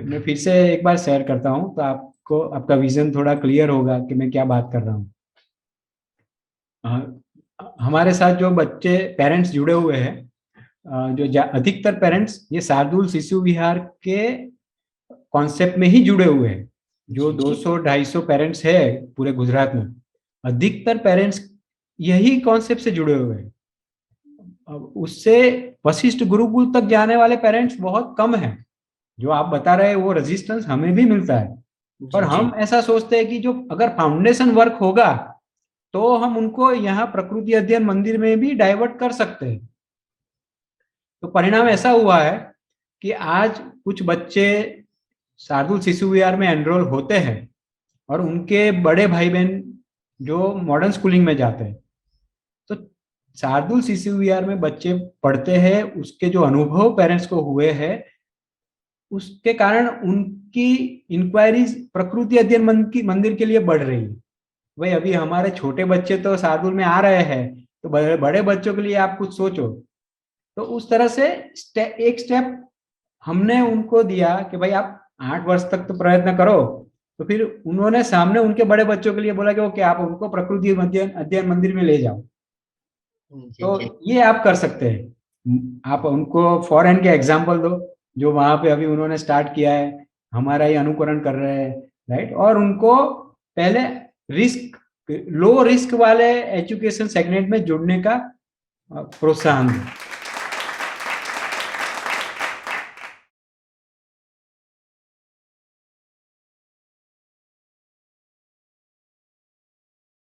मैं फिर से एक बार शेयर करता हूं, तो आपको आपका विजन थोड़ा क्लियर होगा कि मैं क्या बात कर रहा हूं। हमारे साथ जो बच्चे पेरेंट्स जुड़े हुए हैं, जो अधिकतर पेरेंट्स ये शार्दुल शिशु विहार के कॉन्सेप्ट में ही जुड़े हुए हैं। जो 200-250 पेरेंट्स है पूरे गुजरात में, अधिकतर पेरेंट्स यही कॉन्सेप्ट से जुड़े हुए हैं। अब उससे वशिष्ठ गुरुकुल तक जाने वाले पेरेंट्स बहुत कम हैं। जो आप बता रहे हैं वो रेजिस्टेंस हमें भी मिलता है, पर हम ऐसा सोचते हैं कि जो अगर फाउंडेशन वर्क होगा तो हम उनको यहाँ प्रकृति अध्ययन मंदिर में भी डाइवर्ट कर सकते हैं। तो परिणाम ऐसा हुआ है कि आज कुछ बच्चे शार्दुल शिशु विहार में एनरोल होते हैं और उनके बड़े भाई बहन जो मॉडर्न स्कूलिंग में जाते हैं। तो शार्दुल शिशु विहार में बच्चे पढ़ते हैं, उसके जो अनुभव पेरेंट्स को हुए हैं, उसके कारण उनकी इंक्वायरीज प्रकृति अध्ययन मंदिर के लिए बढ़ रही है। भाई अभी हमारे छोटे बच्चे तो शार्दुल में आ रहे हैं, तो बड़े बच्चों के लिए आप कुछ सोचो। तो उस तरह से एक स्टेप हमने उनको दिया कि भाई आप 8 वर्ष तक तो प्रयत्न करो। तो फिर उन्होंने सामने उनके बड़े बच्चों के लिए बोला कि ओके आप उनको प्रकृति अध्ययन मंदिर में ले जाओ। तो ये आप कर सकते हैं। आप उनको फॉरेन के एग्जाम्पल दो, जो वहां पे अभी उन्होंने स्टार्ट किया है, हमारा ही अनुकरण कर रहे हैं, राइट। और उनको पहले लो रिस्क वाले एजुकेशन सेगमेंट में जुड़ने का प्रोत्साहन दो।